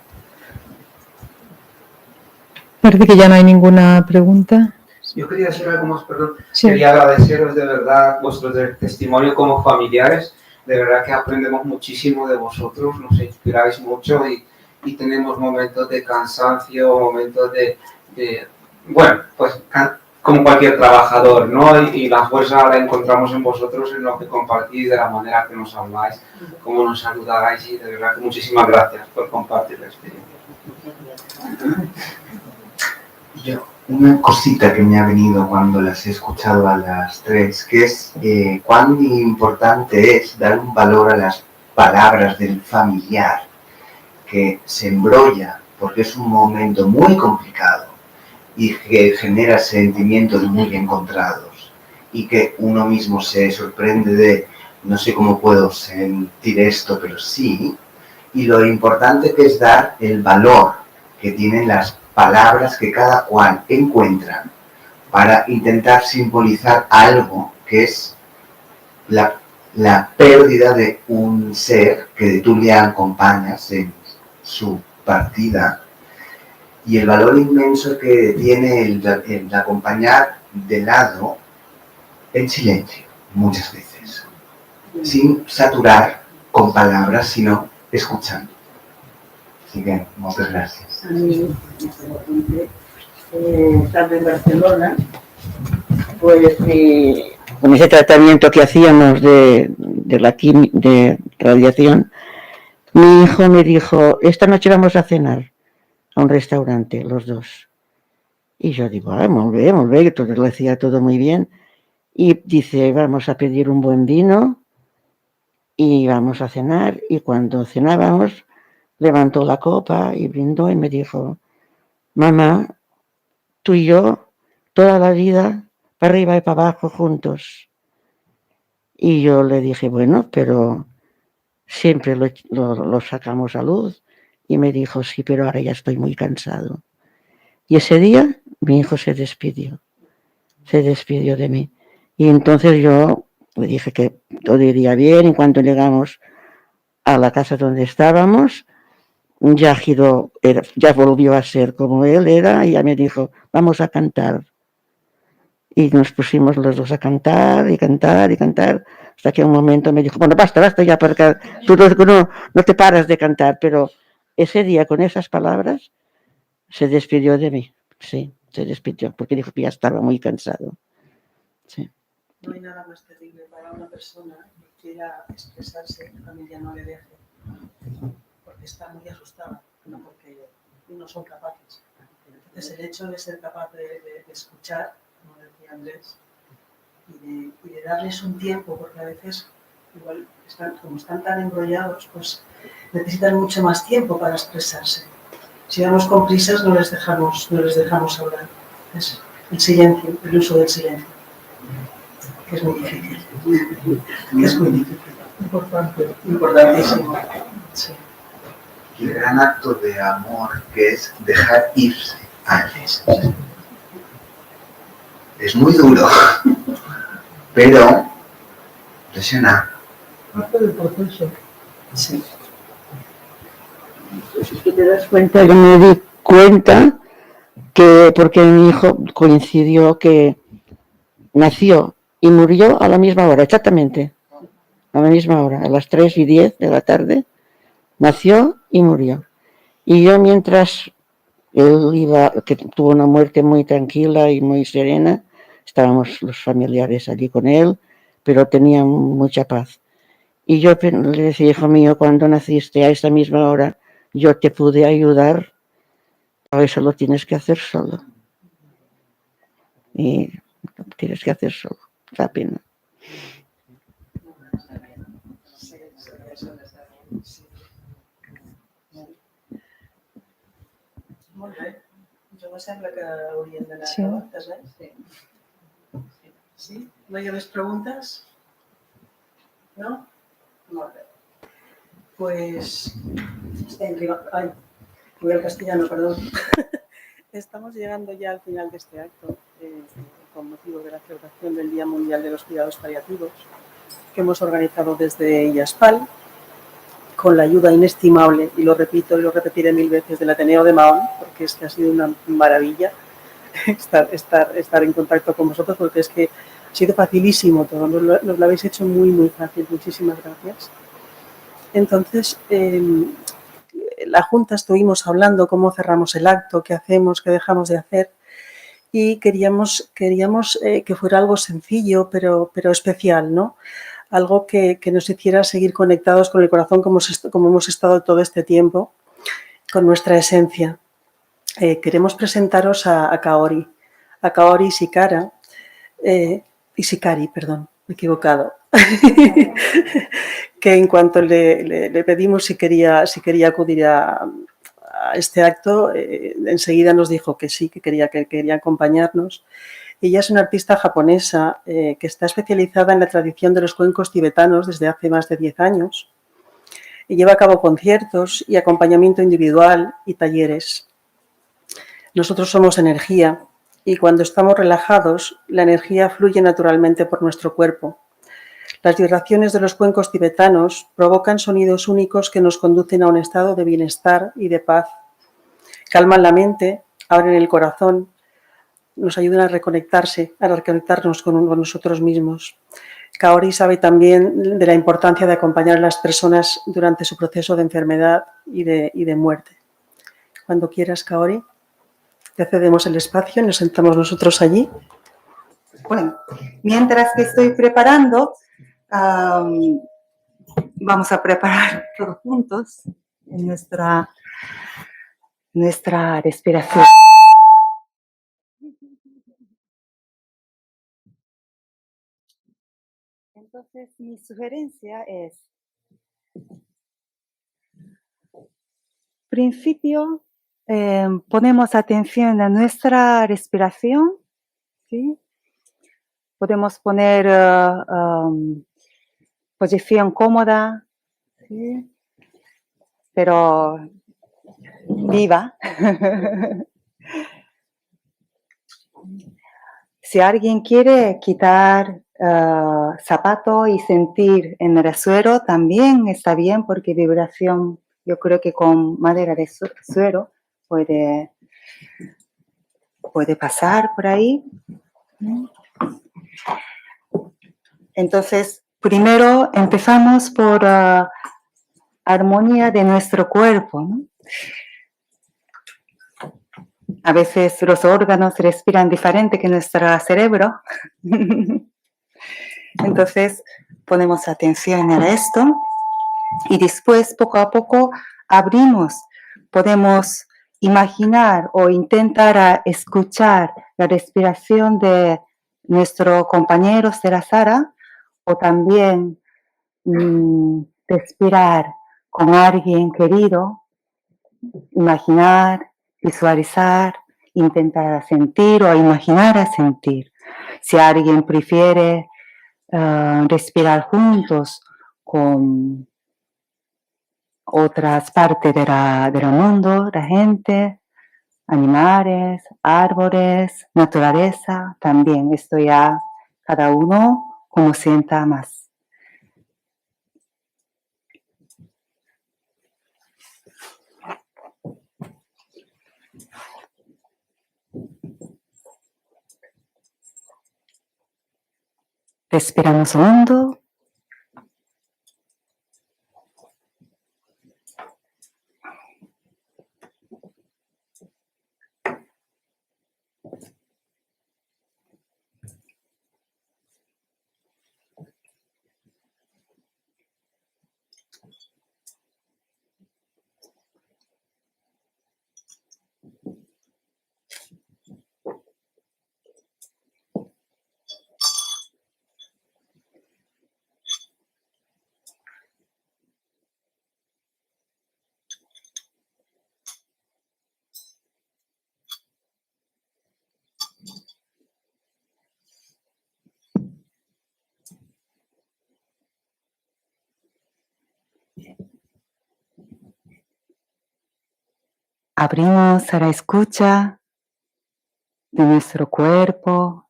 Parece que ya no hay ninguna pregunta. Yo quería decir algo más, perdón. Sí. Quería agradeceros de verdad vuestro testimonio como familiares. De verdad que aprendemos muchísimo de vosotros, nos inspiráis mucho y tenemos momentos de cansancio, momentos de bueno, pues como cualquier trabajador, ¿no? Y la fuerza la encontramos en vosotros, en lo que compartís, de la manera que nos habláis, cómo nos saludáis y de verdad que muchísimas gracias por compartir la experiencia. Yo, una cosita que me ha venido cuando las he escuchado a las tres, que es cuán importante es dar un valor a las palabras del familiar, que se embrolla porque es un momento muy complicado y que genera sentimientos muy encontrados y que uno mismo se sorprende de no sé cómo puedo sentir esto, pero sí, y lo importante que es dar el valor que tienen las palabras que cada cual encuentra para intentar simbolizar algo que es la pérdida de un ser que tú le acompañas en su partida y el valor inmenso que tiene el acompañar de lado en silencio, muchas veces, sin saturar con palabras, sino escuchando. Así que, muchas gracias. A mí, estando en Barcelona, pues con ese tratamiento que hacíamos de radiación, mi hijo me dijo, esta noche vamos a cenar a un restaurante, los dos. Y yo digo, muy bien, todo lo hacía todo muy bien. Y dice, vamos a pedir un buen vino y vamos a cenar. Y cuando cenábamos, levantó la copa y brindó y me dijo, mamá, tú y yo, toda la vida, para arriba y para abajo juntos. Y yo le dije, bueno, pero siempre lo sacamos a luz. Y me dijo, sí, pero ahora ya estoy muy cansado. Y ese día mi hijo se despidió de mí. Y entonces yo le dije que todo iría bien y cuando llegamos a la casa donde estábamos, ya giró, ya volvió a ser como él era y ya me dijo, vamos a cantar. Y nos pusimos los dos a cantar y cantar y cantar, hasta que un momento me dijo, bueno, basta ya, porque tú no te paras de cantar, pero ese día con esas palabras se despidió de mí, sí, se despidió, porque dijo que ya estaba muy cansado. Sí. No hay nada más terrible para una persona que quiera expresarse y la familia no le deje, porque está muy asustada, no porque no son capaces. Entonces el hecho de ser capaz de escuchar, como decía Andrés, y de darles un tiempo, porque a veces igual como están tan embrollados, pues necesitan mucho más tiempo para expresarse. Si vamos con prisas no les dejamos hablar. Es el silencio, el uso del silencio, que es muy difícil. Es muy difícil. Importantísimo. Sí. El gran acto de amor que es dejar irse a veces. Es muy duro, pero presiona. Parte del proceso. Sí. Pues es que te das cuenta, yo me di cuenta que porque mi hijo coincidió que nació y murió a la misma hora, exactamente, a la misma hora, a las 3:10 de la tarde, nació y murió. Y yo mientras él que tuvo una muerte muy tranquila y muy serena, estábamos los familiares allí con él, pero tenía mucha paz. Y yo le decía, hijo mío, cuando naciste a esa misma hora, yo te pude ayudar Eso lo tienes que hacer solo. Y lo tienes que hacer solo. Rápido. Molt bé. Jo me sembla que hauríem d'anar Sí. acabades, eh? Sí? No hi ha més preguntes? No? Molt bé. Pues... Ay, voy al castellano, perdón. Estamos llegando ya al final de este acto, con motivo de la celebración del Día Mundial de los Cuidados Paliativos, que hemos organizado desde IASPAL, con la ayuda inestimable, y lo repito y lo repetiré 1000 veces, del Ateneo de Mahón, porque es que ha sido una maravilla estar en contacto con vosotros, porque es que ha sido facilísimo todo, nos lo habéis hecho muy, muy fácil. Muchísimas gracias. Entonces, la Junta estuvimos hablando cómo cerramos el acto, qué hacemos, qué dejamos de hacer, y queríamos que fuera algo sencillo, pero especial, ¿no? Algo que nos hiciera seguir conectados con el corazón como hemos estado todo este tiempo, con nuestra esencia. Queremos presentaros a Kaori Ishikari, perdón, me he equivocado, que en cuanto le pedimos si quería acudir a este acto, enseguida nos dijo que sí, que quería acompañarnos. Ella es una artista japonesa que está especializada en la tradición de los cuencos tibetanos desde hace más de 10 años y lleva a cabo conciertos y acompañamiento individual y talleres. Nosotros somos energía y cuando estamos relajados, la energía fluye naturalmente por nuestro cuerpo. Las vibraciones de los cuencos tibetanos provocan sonidos únicos que nos conducen a un estado de bienestar y de paz. Calman la mente, abren el corazón, nos ayudan a reconectarnos con nosotros mismos. Kaori sabe también de la importancia de acompañar a las personas durante su proceso de enfermedad y de muerte. Cuando quieras, Kaori, te cedemos el espacio y nos sentamos nosotros allí. Bueno, mientras que estoy preparando, vamos a preparar todos juntos nuestra respiración. Entonces, mi sugerencia es, principio, ponemos atención a nuestra respiración, ¿sí? Podemos poner posición cómoda, ¿sí? Pero viva. Si alguien quiere quitar zapato y sentir en el suelo, también está bien, porque vibración, yo creo que con madera de suero puede pasar por ahí. Entonces, primero empezamos por armonía de nuestro cuerpo, ¿no? A veces los órganos respiran diferente que nuestro cerebro. Entonces, ponemos atención a esto y después, poco a poco, abrimos. Podemos imaginar o intentar escuchar la respiración de nuestros compañeros de la sala, o también respirar con alguien querido, imaginar, visualizar, intentar sentir o imaginar a sentir. Si alguien prefiere respirar juntos con otras partes del mundo, la gente, animales, árboles, naturaleza, también esto ya cada uno como sienta más. Respiramos hondo. Abrimos a la escucha de nuestro cuerpo.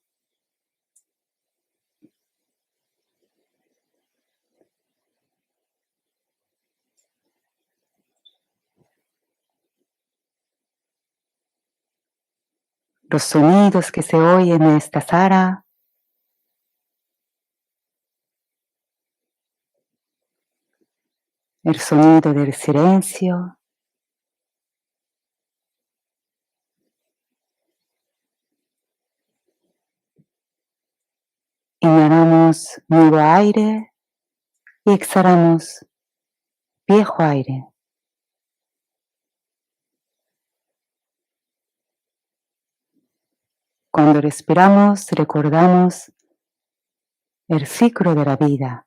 Los sonidos que se oyen en esta sala. El sonido del silencio. Inhalamos nuevo aire y exhalamos viejo aire. Cuando respiramos, recordamos el ciclo de la vida.